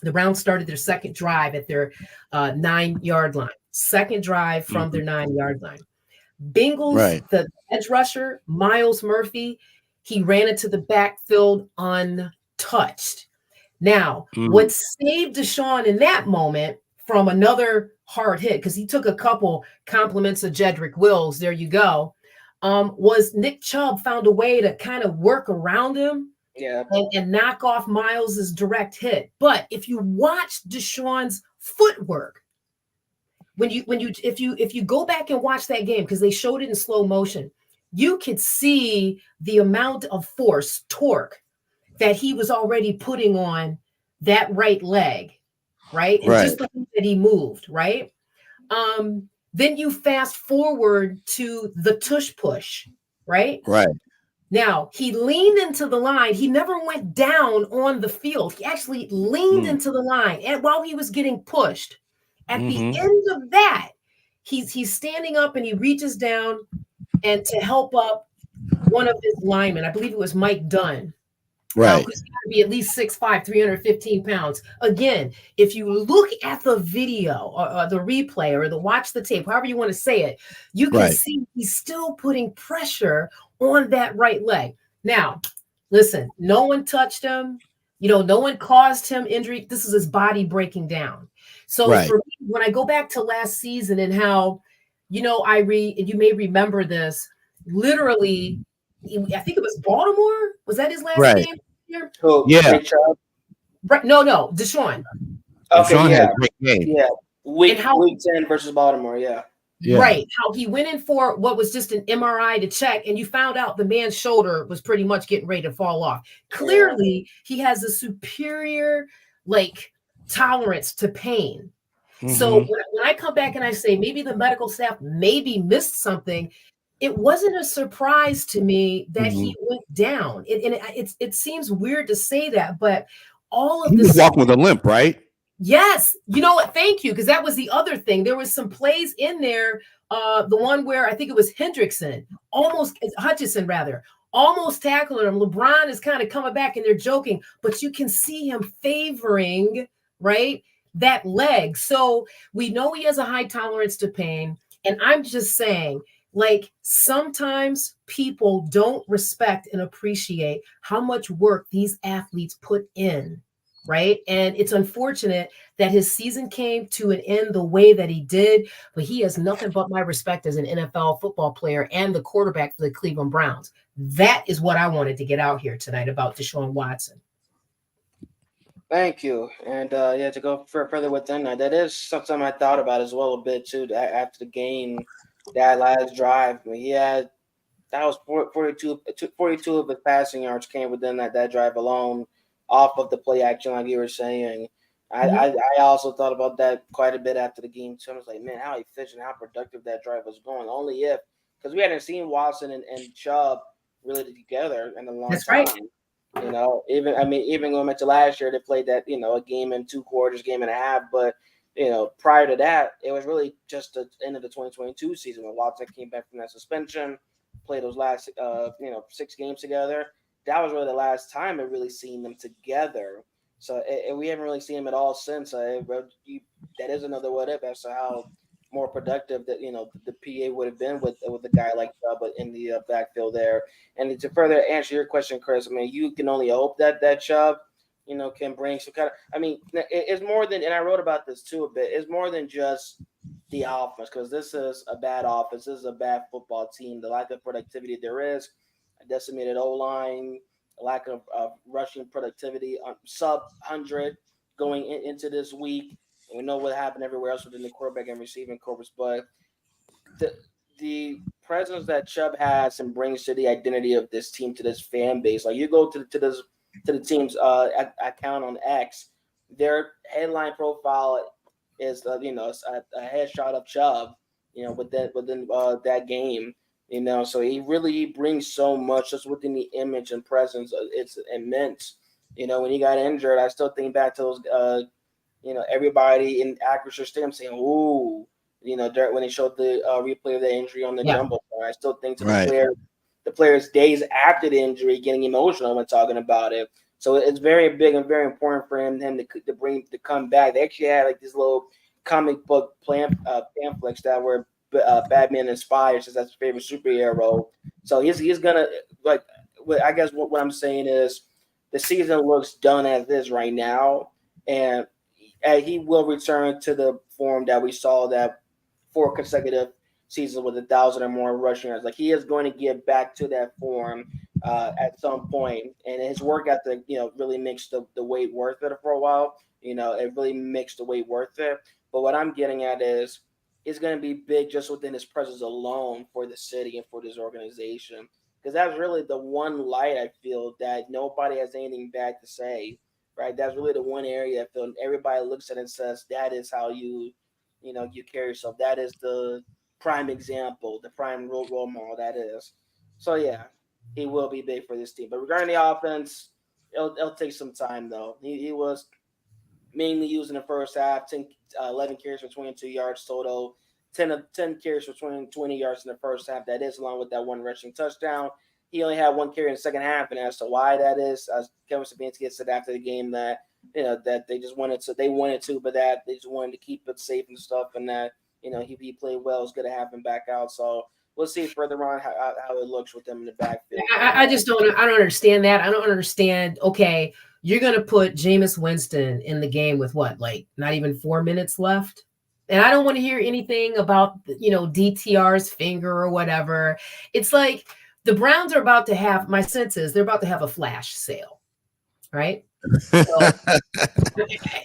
the Browns started their second drive at their 9-yard line. Second drive from their 9-yard line. Bengals, the edge rusher, Myles Murphy, he ran into the backfield untouched. Now, what saved Deshaun in that moment from another hard hit, because he took a couple compliments of Jedrick Wills, there you go, was Nick Chubb found a way to kind of work around him and knock off Miles's direct hit. But if you watch Deshaun's footwork, if you go back and watch that game, because they showed it in slow motion, you could see the amount of force, torque, that he was already putting on that right leg, right? And just the way that he moved, right? Then you fast forward to the tush push, right? Right. Now, he leaned into the line. He never went down on the field. He actually leaned into the line. And while he was getting pushed, at the end of that, he's standing up and he reaches down and to help up one of his linemen. I believe it was Mike Dunn. Right. Who's got to be at least 6'5", 315 pounds. Again, if you look at the video or the replay or watch the tape, however you want to say it, you can see he's still putting pressure on that right leg. Now, listen, no one touched him. No one caused him injury. This is his body breaking down. So for me, when I go back to last season and how, and you may remember this, literally, I think it was Baltimore. Was that his last game here? Oh, yeah. Right. No, Deshaun. Okay, Deshaun had a great game. Yeah. Week 10 versus Baltimore, yeah. Right. How he went in for what was just an MRI to check, and you found out the man's shoulder was pretty much getting ready to fall off. Clearly, he has a superior, tolerance to pain. So when I come back and I say maybe the medical staff maybe missed something, it wasn't a surprise to me that he went down. It seems weird to say that, but all of this. He was walking with a limp, right? Yes. You know what? Thank you. Because that was the other thing. There was some plays in there. The one where I think it was Hutchinson almost tackling him. LeBron is kind of coming back and they're joking, but you can see him favoring, that leg. So we know he has a high tolerance to pain. And I'm just saying, sometimes people don't respect and appreciate how much work these athletes put in right? And it's unfortunate that his season came to an end the way that he did, but he has nothing but my respect as an NFL football player and the quarterback for the Cleveland Browns. That is what I wanted to get out here tonight about Deshaun Watson. Thank you. And yeah, to go further within that, that is something I thought about as well a bit too. After the game, that last drive, I mean, he had that was 42 of his passing yards came within that drive alone, off of the play action, like you were saying. I also thought about that quite a bit after the game too. I was like, man, how efficient, how productive that drive was going. Only if because we hadn't seen Watson and Chubb really together in a long That's time. right. Even going back to last year, they played that a game in 2 quarters, game and a half. But prior to that, it was really just the end of the 2022 season when Watson came back from that suspension, played those last 6 games together. That was really the last time I really seen them together. So we haven't really seen them at all since. That is another what if as to how more productive that the PA would have been with a guy like Chubb in the backfield there. And to further answer your question, Chris, I mean, you can only hope that Chubb, can bring some kind of. I mean, it's more than, and I wrote about this too a bit. It's more than just the offense, because this is a bad offense. This is a bad football team. The lack of productivity there is, a decimated O line, a lack of rushing productivity, sub 100 going into this week. And we know what happened everywhere else within the quarterback and receiving corpus, but the presence that Chubb has and brings to the identity of this team, to this fan base. Like you go to the team's account on X, their headline profile is a headshot of Chubb, within that game. So he brings so much just within the image and presence. It's immense. When he got injured, I still think back to those. Everybody in Acrisure Stadium saying, "Ooh." When they showed the replay of the injury on the jumbo, I still think to the players days after the injury getting emotional when talking about it. So it's very big and very important for him to come back. They actually had like these little comic book pamphlets that were Batman inspired, since that's his favorite superhero. So he's gonna like. I guess what I'm saying is the season looks done as is right now, and he will return to the form that we saw that 4 consecutive seasons with 1,000 or more rushing yards. Like he is going to get back to that form at some point, and his work ethic, really makes the weight worth it for a while. It really makes the weight worth it. But what I'm getting at is, it's going to be big just within his presence alone for the city and for this organization, because that's really the one light I feel that nobody has anything bad to say. Right, that's really the one area I feel everybody looks at and says that is how you carry yourself. That is the prime example, the prime role model. That is. So yeah, he will be big for this team. But regarding the offense, it'll take some time though. He was mainly used in the first half, 11 carries for 22 yards total, 10 carries for 20 yards in the first half. That is along with that one rushing touchdown. He only had 1 carry in the second half, and as to why that is, Kevin Stefanski said after the game that that they just wanted to, but that they just wanted to keep it safe and stuff, and that he played well. It's going to have him back out. So we'll see further on how it looks with them in the backfield. I just don't understand that. I don't understand. Okay, you're going to put Jameis Winston in the game with what, like not even 4 minutes left? And I don't want to hear anything about DTR's finger or whatever. It's like the Browns are about to have, my sense is they're about to have a flash sale, right? So,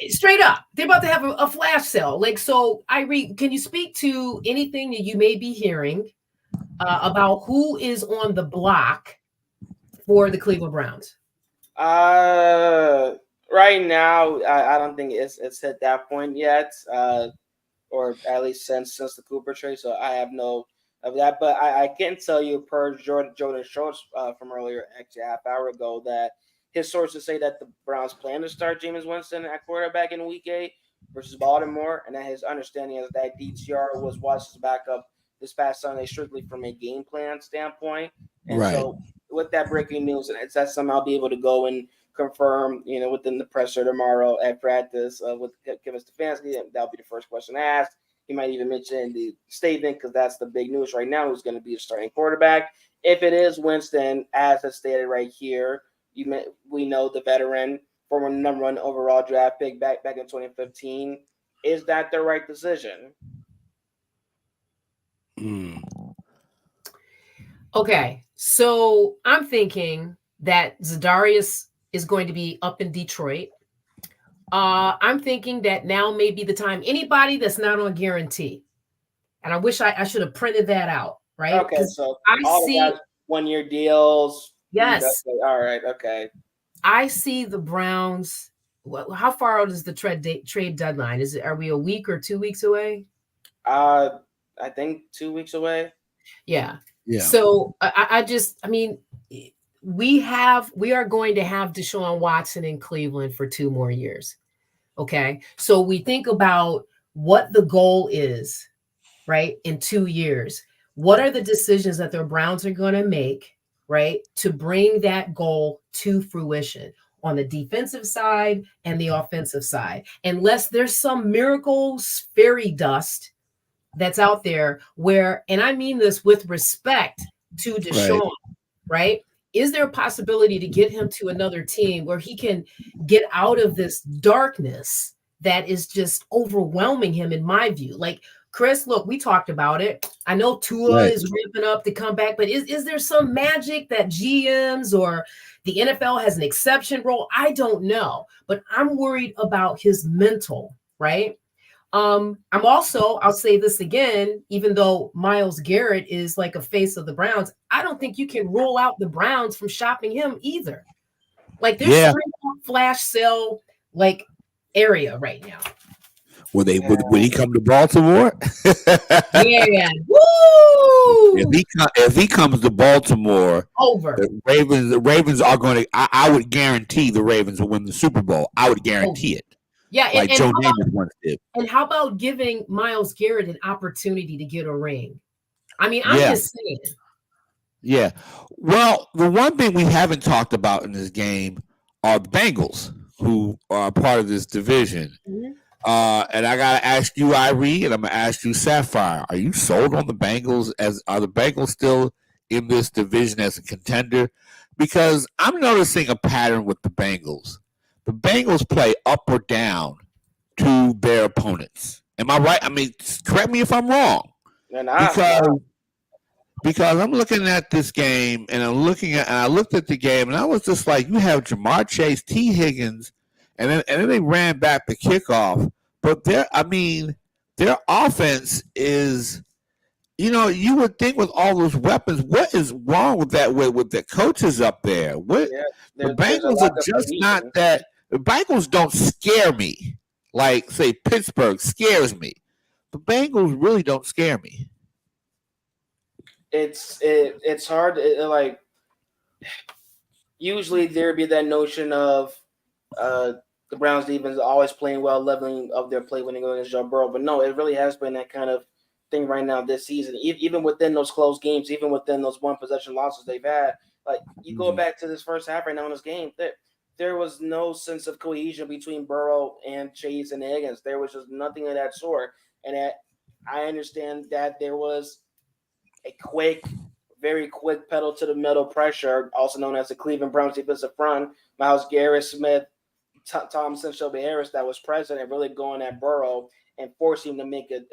straight up, they're about to have a flash sale. Like, so can you speak to anything that you may be hearing about who is on the block for the Cleveland Browns? Right now, I don't think it's hit that point yet, or at least since the Cooper trade. So I have no of that, but I can tell you per Jordan Schultz from earlier, actually a half hour ago, that his sources say that the Browns plan to start Jameis Winston at quarterback in Week 8 versus Baltimore, and that his understanding is that DTR was Watson's backup this past Sunday strictly from a game plan standpoint. And so with that breaking news, and that's something I'll be able to go and confirm, within the presser tomorrow at practice with Kevin Stefanski. That'll be the first question asked. He might even mention the statement, because that's the big news right now, who's going to be the starting quarterback. If it is Winston, as it's stated right here, we know the veteran former number 1 overall draft pick back in 2015. Is that the right decision? Okay, so I'm thinking that Zadarius is going to be up in Detroit. I'm thinking that now may be the time. Anybody that's not on guarantee, and I wish I should have printed that out, right? Okay, so I all see, the guys 1-year deals. yes, Okay, all right, okay. I see the Browns. How far out is the trade deadline? Are we a week or 2 weeks away? I think 2 weeks away. Yeah. Yeah. So I mean, we are going to have Deshaun Watson in Cleveland for 2 more years. Okay. So we think about what the goal is, right? In 2 years, what are the decisions that the Browns are going to make, right? To bring that goal to fruition on the defensive side and the offensive side, unless there's some miracle fairy dust that's out there where, and I mean this with respect to Deshaun, right? Is there a possibility to get him to another team where he can get out of this darkness that is just overwhelming him, in my view? Like, Chris, look, we talked about it. I know Tua is ramping up to come back, but is there some magic that GMs or the NFL has an exception role? I don't know, but I'm worried about his mental, right? I'm also, I'll say this again, even though Myles Garrett is like a face of the Browns, I don't think you can rule out the Browns from shopping him either. Like, there's still a flash sale like area right now. Would he come to Baltimore? Yeah. Woo! If he comes to Baltimore, over. The Ravens are going to. I would guarantee the Ravens will win the Super Bowl. I would guarantee it. Yeah, like Joe Namath once did. And how about giving Myles Garrett an opportunity to get a ring? I mean, I'm just saying. Yeah. Well, the one thing we haven't talked about in this game are the Bengals, who are part of this division. Mm-hmm. And I gotta ask you, Irie, and I'm gonna ask you, Sapphire. Are you sold on the Bengals? Are the Bengals still in this division as a contender? Because I'm noticing a pattern with the Bengals. The Bengals play up or down to their opponents. Am I right? I mean, correct me if I'm wrong. Because I'm looking at this game and I looked at the game and I was just like, you have Jamar Chase, T. Higgins, and then they ran back the kickoff. But their offense is, you would think with all those weapons, what is wrong with that with the coaches up there? The Bengals are just not that. The Bengals don't scare me like, say, Pittsburgh scares me. The Bengals really don't scare me. It's hard. Like, usually there'd be that notion of the Browns defense always playing well, leveling of their play when they go against Joe Burrow. But no, it really has been that kind of thing right now this season. Even within those close games, even within those one possession losses they've had, like, you go back to this first half right now in this game, there was no sense of cohesion between Burrow and Chase and Higgins. There was just nothing of that sort. And I understand that there was a very quick pedal to the metal pressure, also known as the Cleveland Browns defensive front. Myles Garrett, Smith, Thompson, Shelby Harris, that was present and really going at Burrow and forcing him to make a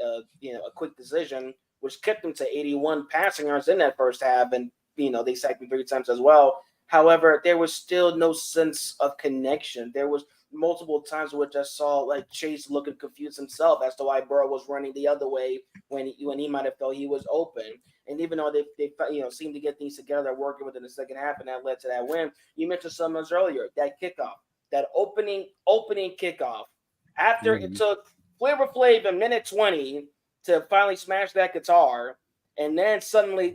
quick decision, which kept him to 81 passing yards in that first half. And they sacked him 3 times as well. However, there was still no sense of connection. There was multiple times in which I saw like Chase looking confused himself as to why Burrow was running the other way when he might have felt he was open. And even though they seemed to get things together, working within the second half, and that led to that win. You mentioned something else earlier, that kickoff, that opening kickoff. After it took Flavor Flav a minute 20 to finally smash that guitar, and then suddenly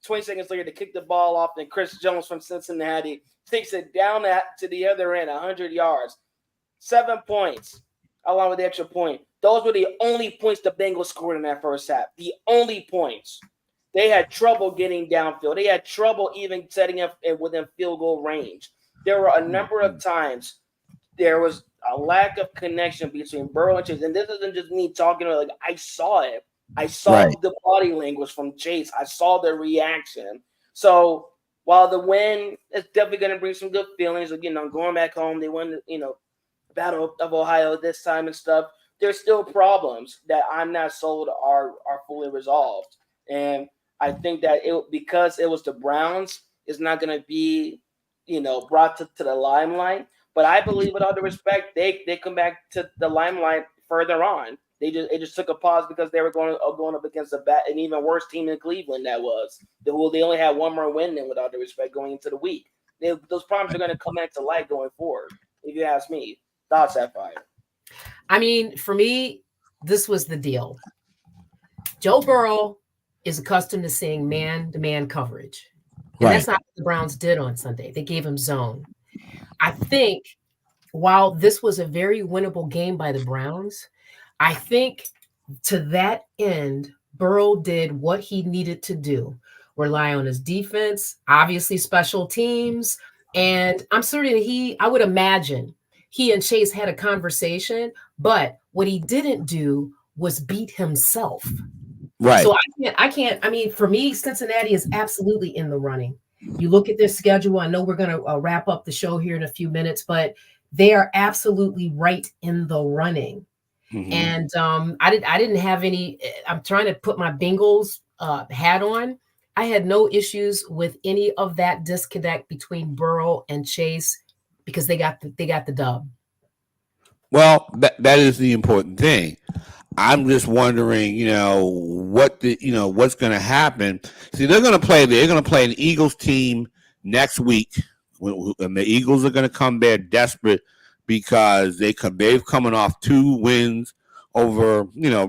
20 seconds later to kick the ball off, and Chris Jones from Cincinnati takes it down to the other end, 100 yards, 7 points, along with the extra point. Those were the only points the Bengals scored in that first half. The only points. They had trouble getting downfield. They had trouble even setting up within field goal range. There were a number of times there was a lack of connection between Burrow and Chase. And this isn't just me talking about, like, I saw it. I saw the body language from Chase. I saw the reaction. So while the win is definitely going to bring some good feelings, going back home, they won, Battle of Ohio this time and stuff. There's still problems that I'm not sold are fully resolved, and I think that because it was the Browns, it's not going to be, brought to the limelight. But I believe, with all due respect, they come back to the limelight further on. It just took a pause because they were going up against an even worse team in Cleveland. They only had one more win than, with all due respect, going into the week. Those problems are going to come back to light going forward. If you ask me, thoughts, Sapphire? I mean, for me, this was the deal. Joe Burrow is accustomed to seeing man-to-man coverage. And that's not what the Browns did on Sunday. They gave him zone. I think while this was a very winnable game by the Browns, I think to that end, Burrow did what he needed to do. Rely on his defense, obviously special teams. And I'm certain I would imagine he and Chase had a conversation, but what he didn't do was beat himself. Right. So I can't, for me, Cincinnati is absolutely in the running. You look at their schedule. I know we're going to wrap up the show here in a few minutes, but they are absolutely right in the running. Mm-hmm. And I didn't have any. I'm trying to put my Bengals hat on. I had no issues with any of that disconnect between Burrow and Chase because they got the dub. Well, that is the important thing. I'm just wondering, what's going to happen. See, they're going to play an Eagles team next week, and the Eagles are going to come there desperate because they've coming off 2 wins over,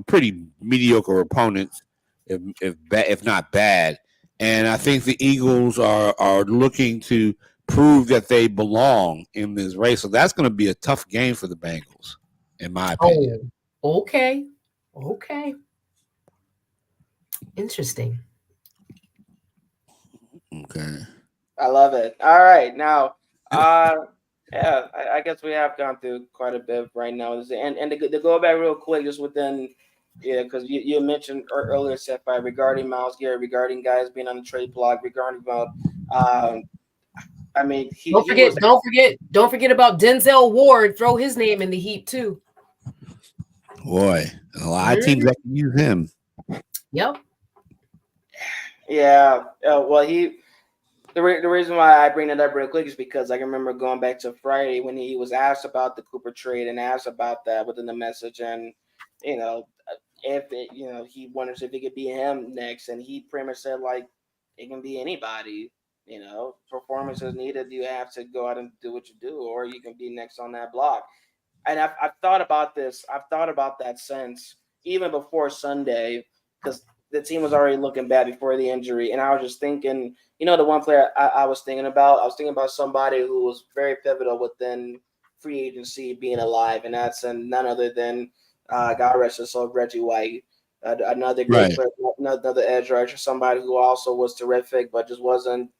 pretty mediocre opponents, if not bad. And I think the Eagles are looking to prove that they belong in this race. So that's going to be a tough game for the Bengals, in my opinion. Oh, okay. Interesting. Okay. I love it. All right. Now, yeah, I guess we have gone through quite a bit right now. And to go back real quick, just within, because you mentioned earlier, Sapphire, regarding Myles Garrett, regarding guys being on the trade block, regarding about, don't forget about Denzel Ward. Throw his name in the heap too. Boy, a lot of teams that can use him. Yep. Yeah. Well, the reason why I bring that up real quick is because I can remember going back to Friday when he was asked about the Cooper trade and asked about that within the message, and he wonders if it could be him next, and he pretty much said like it can be anybody. Performance is needed. You have to go out and do what you do, or you can be next on that block. And I've thought about this. I've thought about that since even before Sunday, because the team was already looking bad before the injury. And I was just thinking, the one player I was thinking about somebody who was very pivotal within free agency being alive, and that's none other than God rest his soul, Reggie White, another great player, another edge rusher, somebody who also was terrific, but just wasn't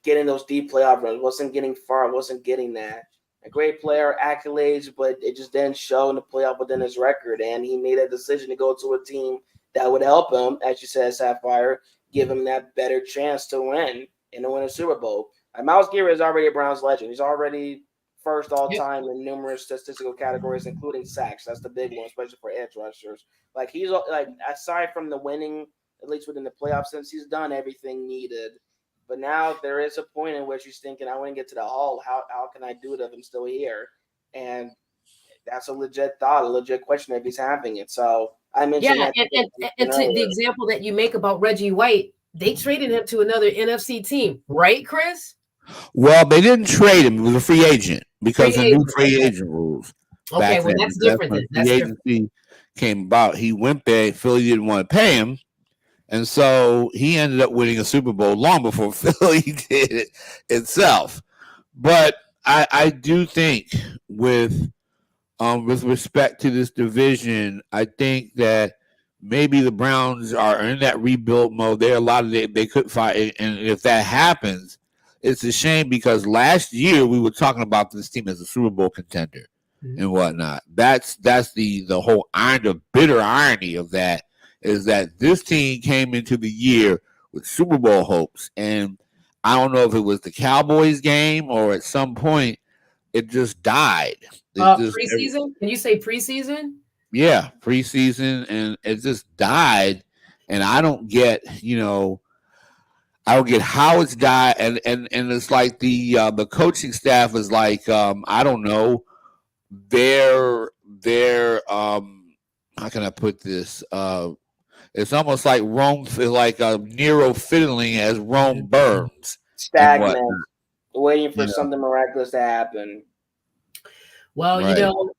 getting those deep playoff runs, wasn't getting far, wasn't getting that. A great player, accolades, but it just didn't show in the playoff within his record. And he made a decision to go to a team that would help him, as you said, Sapphire, give him that better chance to win and to win a Super Bowl. And Myles Garrett is already a Browns legend. He's already first all-time in numerous statistical categories, including sacks. That's the big one, especially for edge rushers. Like, he's like, aside from the winning, at least within the playoff sense, he's done everything needed. But now there is a point in which he's thinking, I want to get to the Hall. How can I do it if I'm still here? And that's a legit thought, a legit question if he's having it. So I mentioned that. And to the example that you make about Reggie White, they traded him to another NFC team, right, Chris? Well, they didn't trade him. He was a free agent because of new free agent rules. Okay, well, that's different. That's the agency came about. He went there. Philly didn't want to pay him. And so he ended up winning a Super Bowl long before Philly did it itself. But I do think with respect to this division, I think that maybe the Browns are in that rebuild mode. There are a lot of they could fight. And if that happens, it's a shame because last year we were talking about this team as a Super Bowl contender and whatnot. That's the whole bitter irony of that. Is that this team came into the year with Super Bowl hopes. And I don't know if it was the Cowboys game or at some point it just died. Preseason? Can you say preseason? Yeah, preseason, and it just died. And I don't get, I don't get how it's died, and it's like the coaching staff is like, I don't know, they're how can I put this? It's almost like Nero fiddling as Rome burns. Stagnant, waiting for something miraculous to happen. Well,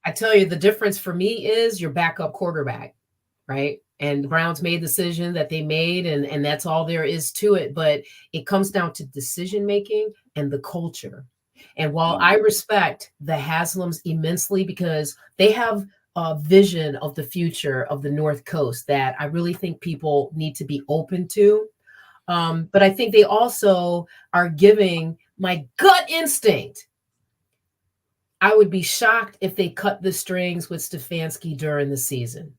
I tell you, the difference for me is your backup quarterback, right? And the Browns made the decision that they made, and that's all there is to it. But it comes down to decision making and the culture. And while I respect the Haslams immensely because they have a vision of the future of the North Coast that I really think people need to be open to. But I think they also are giving my gut instinct. I would be shocked if they cut the strings with Stefanski during the season.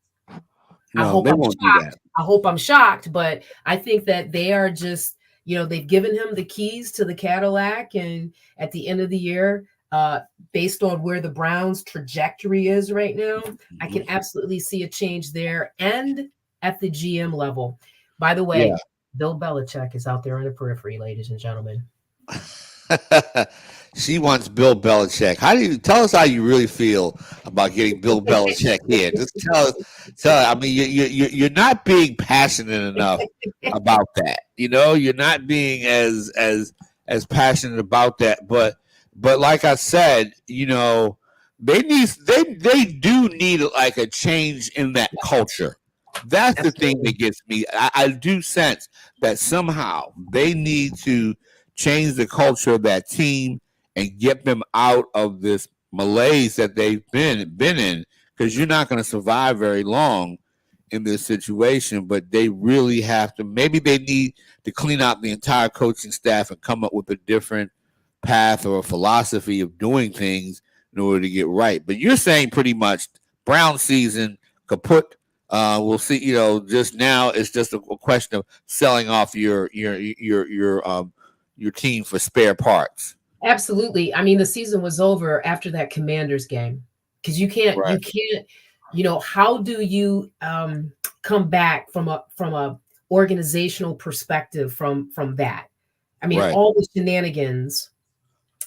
No, they won't do that. I hope I'm shocked, but I think that they are just, they've given him the keys to the Cadillac, and at the end of the year, based on where the Browns' trajectory is right now, I can absolutely see a change there and at the GM level. By the way, Bill Belichick is out there on the periphery, ladies and gentlemen. She wants Bill Belichick. Tell us how you really feel about getting Bill Belichick here? Just tell us. I mean, you're not being passionate enough about that. You're not being as passionate about that. But like I said, they do need like a change in that culture. That's the thing that gets me. I do sense that somehow they need to change the culture of that team and get them out of this malaise that they've been in, because you're not going to survive very long in this situation. But they really have to. Maybe they need to clean out the entire coaching staff and come up with a different path or a philosophy of doing things in order to get right. But you're saying pretty much Brown season kaput. We'll see. Just now it's just a question of selling off your team for spare parts. Absolutely. I mean, the season was over after that Commanders game, because you can't, how do you come back from a organizational perspective from that? I mean, all the shenanigans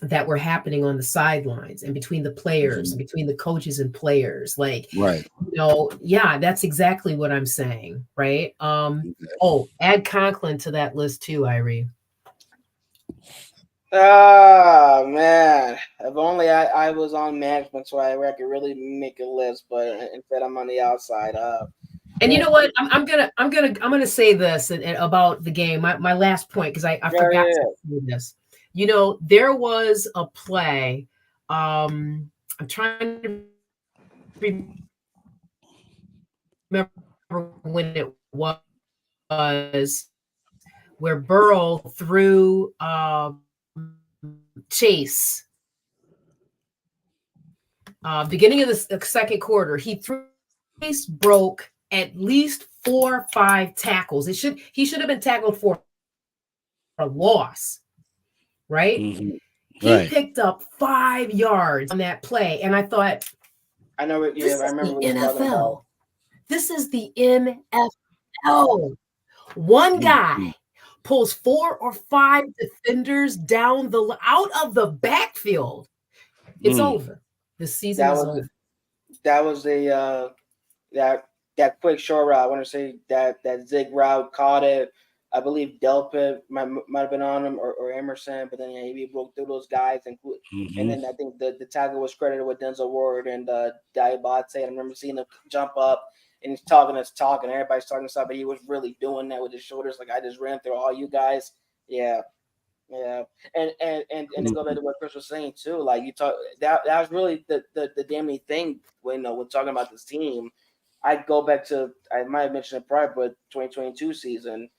that were happening on the sidelines and between the players and between the coaches and players, that's exactly what I'm saying. Right. Add Conklin to that list too, Irie. Oh man! If only I was on management, so I could really make a list. But instead, I'm on the outside. And you know what? I'm gonna say this about the game. My last point, because I forgot to say this. There was a play. I'm trying to remember when it was, where Burrow threw Chase. Beginning of the second quarter, Chase broke at least 4 or 5 tackles. He should have been tackled for a loss, right? Mm-hmm. He picked up 5 yards on that play, and I thought, I know it. Yeah, I remember what NFL. This is the NFL. One guy pulls 4 or 5 defenders out of the backfield. It's over. The season is over. That was that quick short route. I want to say that zig route, caught it. I believe Delpit might have been on him, or Emerson, but then he broke through those guys, and then I think the tackle was credited with Denzel Ward and Diabate. I remember seeing him jump up. And he's talking, everybody's talking stuff, but he was really doing that with his shoulders. Like, I just ran through all you guys. Yeah. And to go back to what Chris was saying too, like you talk, that was really the damning thing when we're talking about this team. I'd go back to, I might have mentioned it prior, but 2022 season,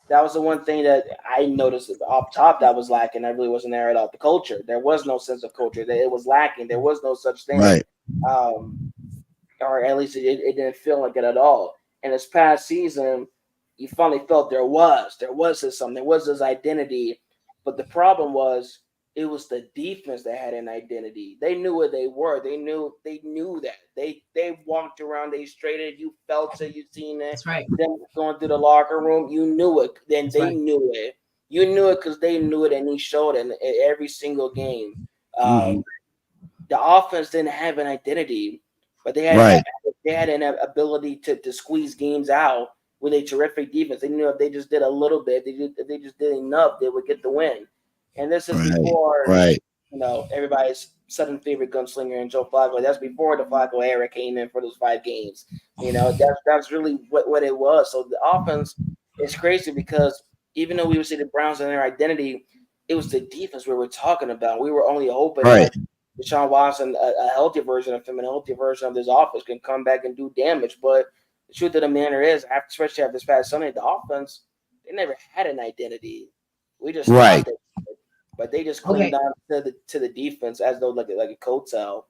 that was the one thing that I noticed off top that was lacking. That really wasn't there at all. The culture. There was no sense of culture. It was lacking. There was no such thing. Right. Or at least it didn't feel like it at all. And this past season, you finally felt there was something. There was this identity, But the problem was it was the defense that had an identity. They knew where they were. They knew that. They walked around, they straighted, you felt it, you seen it. That's right. Them going through the locker room, you knew it. Then That's they right. knew it. You knew it because they knew it, and he showed it in every single game. The offense didn't have an identity, but they had an ability to squeeze games out with a terrific defense. They knew if they just did a little bit, if they just did enough, they would get the win. And this is before everybody's sudden favorite gunslinger and Joe Flacco. That's before the Flacco era came in for those 5 games. That's really what it was. So the offense is crazy because even though we would say the Browns and their identity, it was the defense we were talking about. We were only hoping that Deshaun Watson, a healthy version of him, and a healthy version of this offense can come back and do damage. But the truth of the matter is, especially after this past Sunday, the offense, they never had an identity. We just thought they did, but they just clinged on to the defense as though like a coattail.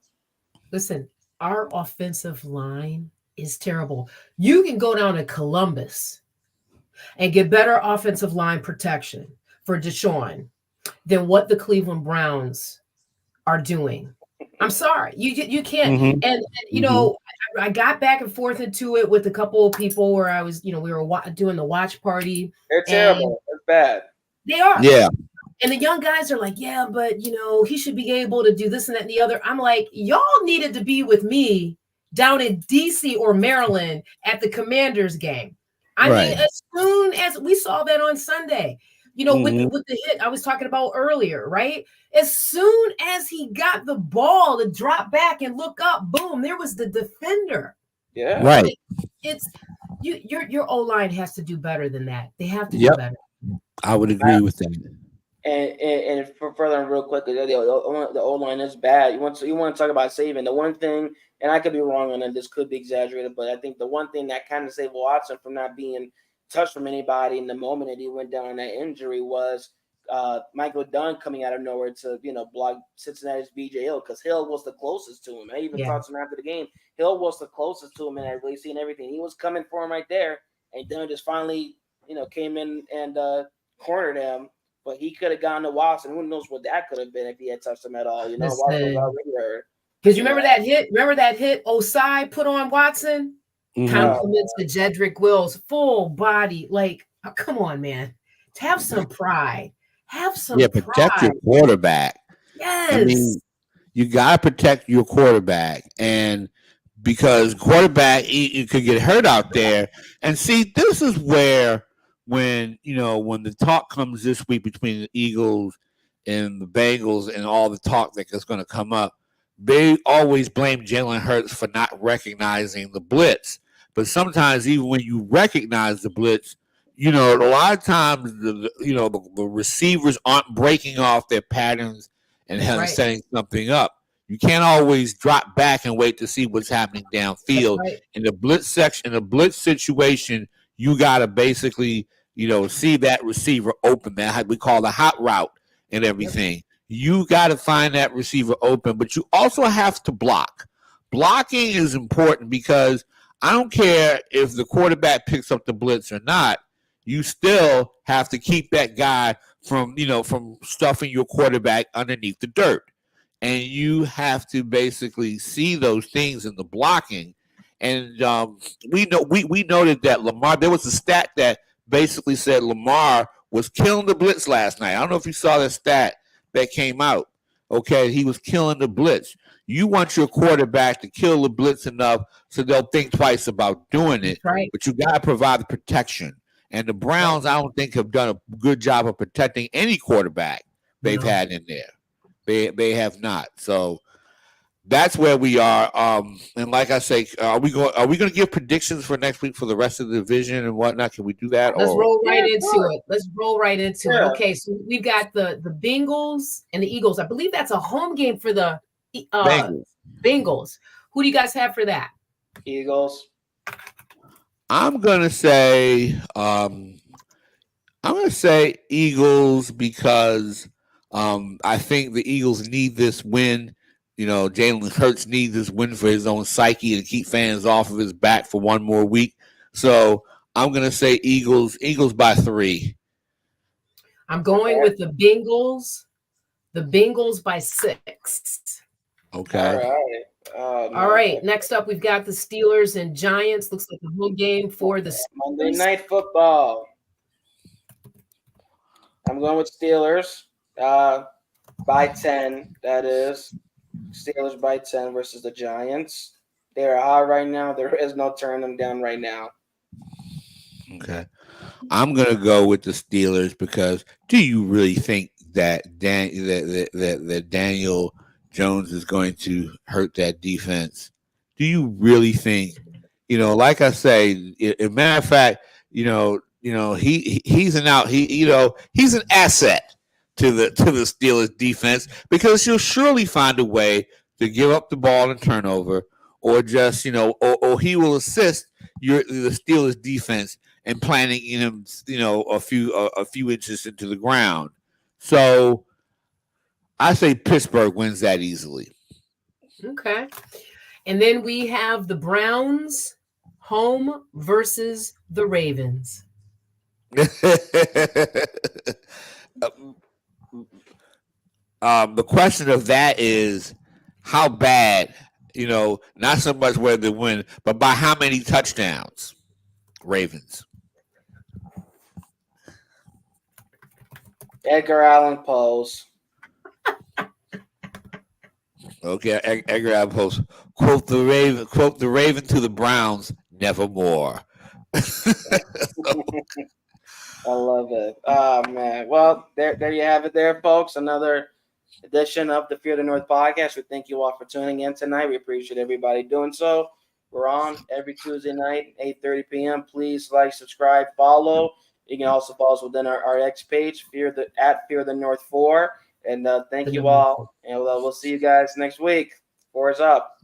Listen, our offensive line is terrible. You can go down to Columbus and get better offensive line protection for Deshaun than what the Cleveland Browns are doing. I'm sorry, you can't. And you know, I got back and forth into it with a couple of people where I was, we were doing the watch party. They're terrible. They're bad. They are. Yeah. And the young guys are like, yeah, but he should be able to do this and that and the other. I'm like, y'all needed to be with me down in DC or Maryland at the Commanders game. I mean, as soon as we saw that on Sunday, with the hit I was talking about earlier, right? As soon as he got the ball to drop back and look up, boom, there was the defender. Yeah. Right. It's your O-line has to do better than that. They have to do better. I would agree with that. And for further real quick, the O-line is bad. You want to talk about saving the one thing, and I could be wrong on it. This could be exaggerated, but I think the one thing that kind of saved Watson from not being touched from anybody in the moment that he went down on that injury was Michael Dunn coming out of nowhere to block Cincinnati's B.J. Hill, because Hill was the closest to him. I even talked to him after the game. Hill was the closest to him, and I really seen everything. He was coming for him right there, and Dunn just finally came in and cornered him. But he could have gone to Watson. Who knows what that could have been if he had touched him at all? Watson was already hurt. Because you remember that hit? Remember that hit Osai put on Watson? Compliments to Jedrick Wills, full body. Like, oh, come on, man. Have some pride. Have some pride. Protect your quarterback. Yes. I mean, you got to protect your quarterback. And because quarterback, you could get hurt out there. And see, this is where when the talk comes this week between the Eagles and the Bengals and all the talk that is going to come up, they always blame Jalen Hurts for not recognizing the blitz. But sometimes even when you recognize the blitz, a lot of times the receivers aren't breaking off their patterns and setting something up. You can't always drop back and wait to see what's happening downfield. In the blitz section, in a blitz situation, you got to basically see that receiver open. That we call the hot route and everything. You got to find that receiver open, but you also have to block. Blocking is important because I don't care if the quarterback picks up the blitz or not. You still have to keep that guy from stuffing your quarterback underneath the dirt. And you have to basically see those things in the blocking. And we noted that Lamar, there was a stat that basically said Lamar was killing the blitz last night. I don't know if you saw that stat that came out. Okay, he was killing the blitz. You want your quarterback to kill the blitz enough so they'll think twice about doing it. Right. But you got to provide the protection. And the Browns, I don't think, have done a good job of protecting any quarterback they've had in there. They have not. So that's where we are. And like I say, are we going to give predictions for next week for the rest of the division and whatnot? Can we do that? Let's roll right into it. Let's roll right into it. Okay, so we've got the Bengals and the Eagles. I believe that's a home game for the Bengals. Who do you guys have for that? Eagles. I'm gonna say Eagles because I think the Eagles need this win. Jalen Hurts needs this win for his own psyche and keep fans off of his back for one more week. So I'm gonna say Eagles by 3. I'm going with the Bengals. The Bengals by 6. Okay. All right. Oh, All right. Next up, we've got the Steelers and Giants. Looks like a home game for the Monday Steelers. Night Football. I'm going with Steelers by 10. That is Steelers by 10 versus the Giants. They are hot right now. There is no turning them down right now. Okay. I'm gonna go with the Steelers because do you really think that that Daniel Jones is going to hurt that defense? Do you really think? Like I say, as a matter of fact, he's he's an asset to the Steelers defense because he'll surely find a way to give up the ball and turnover, or just or he will assist the Steelers defense and planting him, a few inches into the ground. So I say Pittsburgh wins that easily. Okay. And then we have the Browns home versus the Ravens. The question of that is how bad, not so much whether they win, but by how many touchdowns. Ravens. Edgar Allan Poe's. Okay, Edgar Allan Poe's quote the Raven to the Browns, nevermore. I love it. Oh man. Well, there you have it there, folks. Another edition of the Fear the North podcast. We thank you all for tuning in tonight. We appreciate everybody doing so. We're on every Tuesday night, 8:30 p.m. Please like, subscribe, follow. You can also follow us within our X page, at Fear the North 4. And thank you all. And we'll see you guys next week. 4 is up.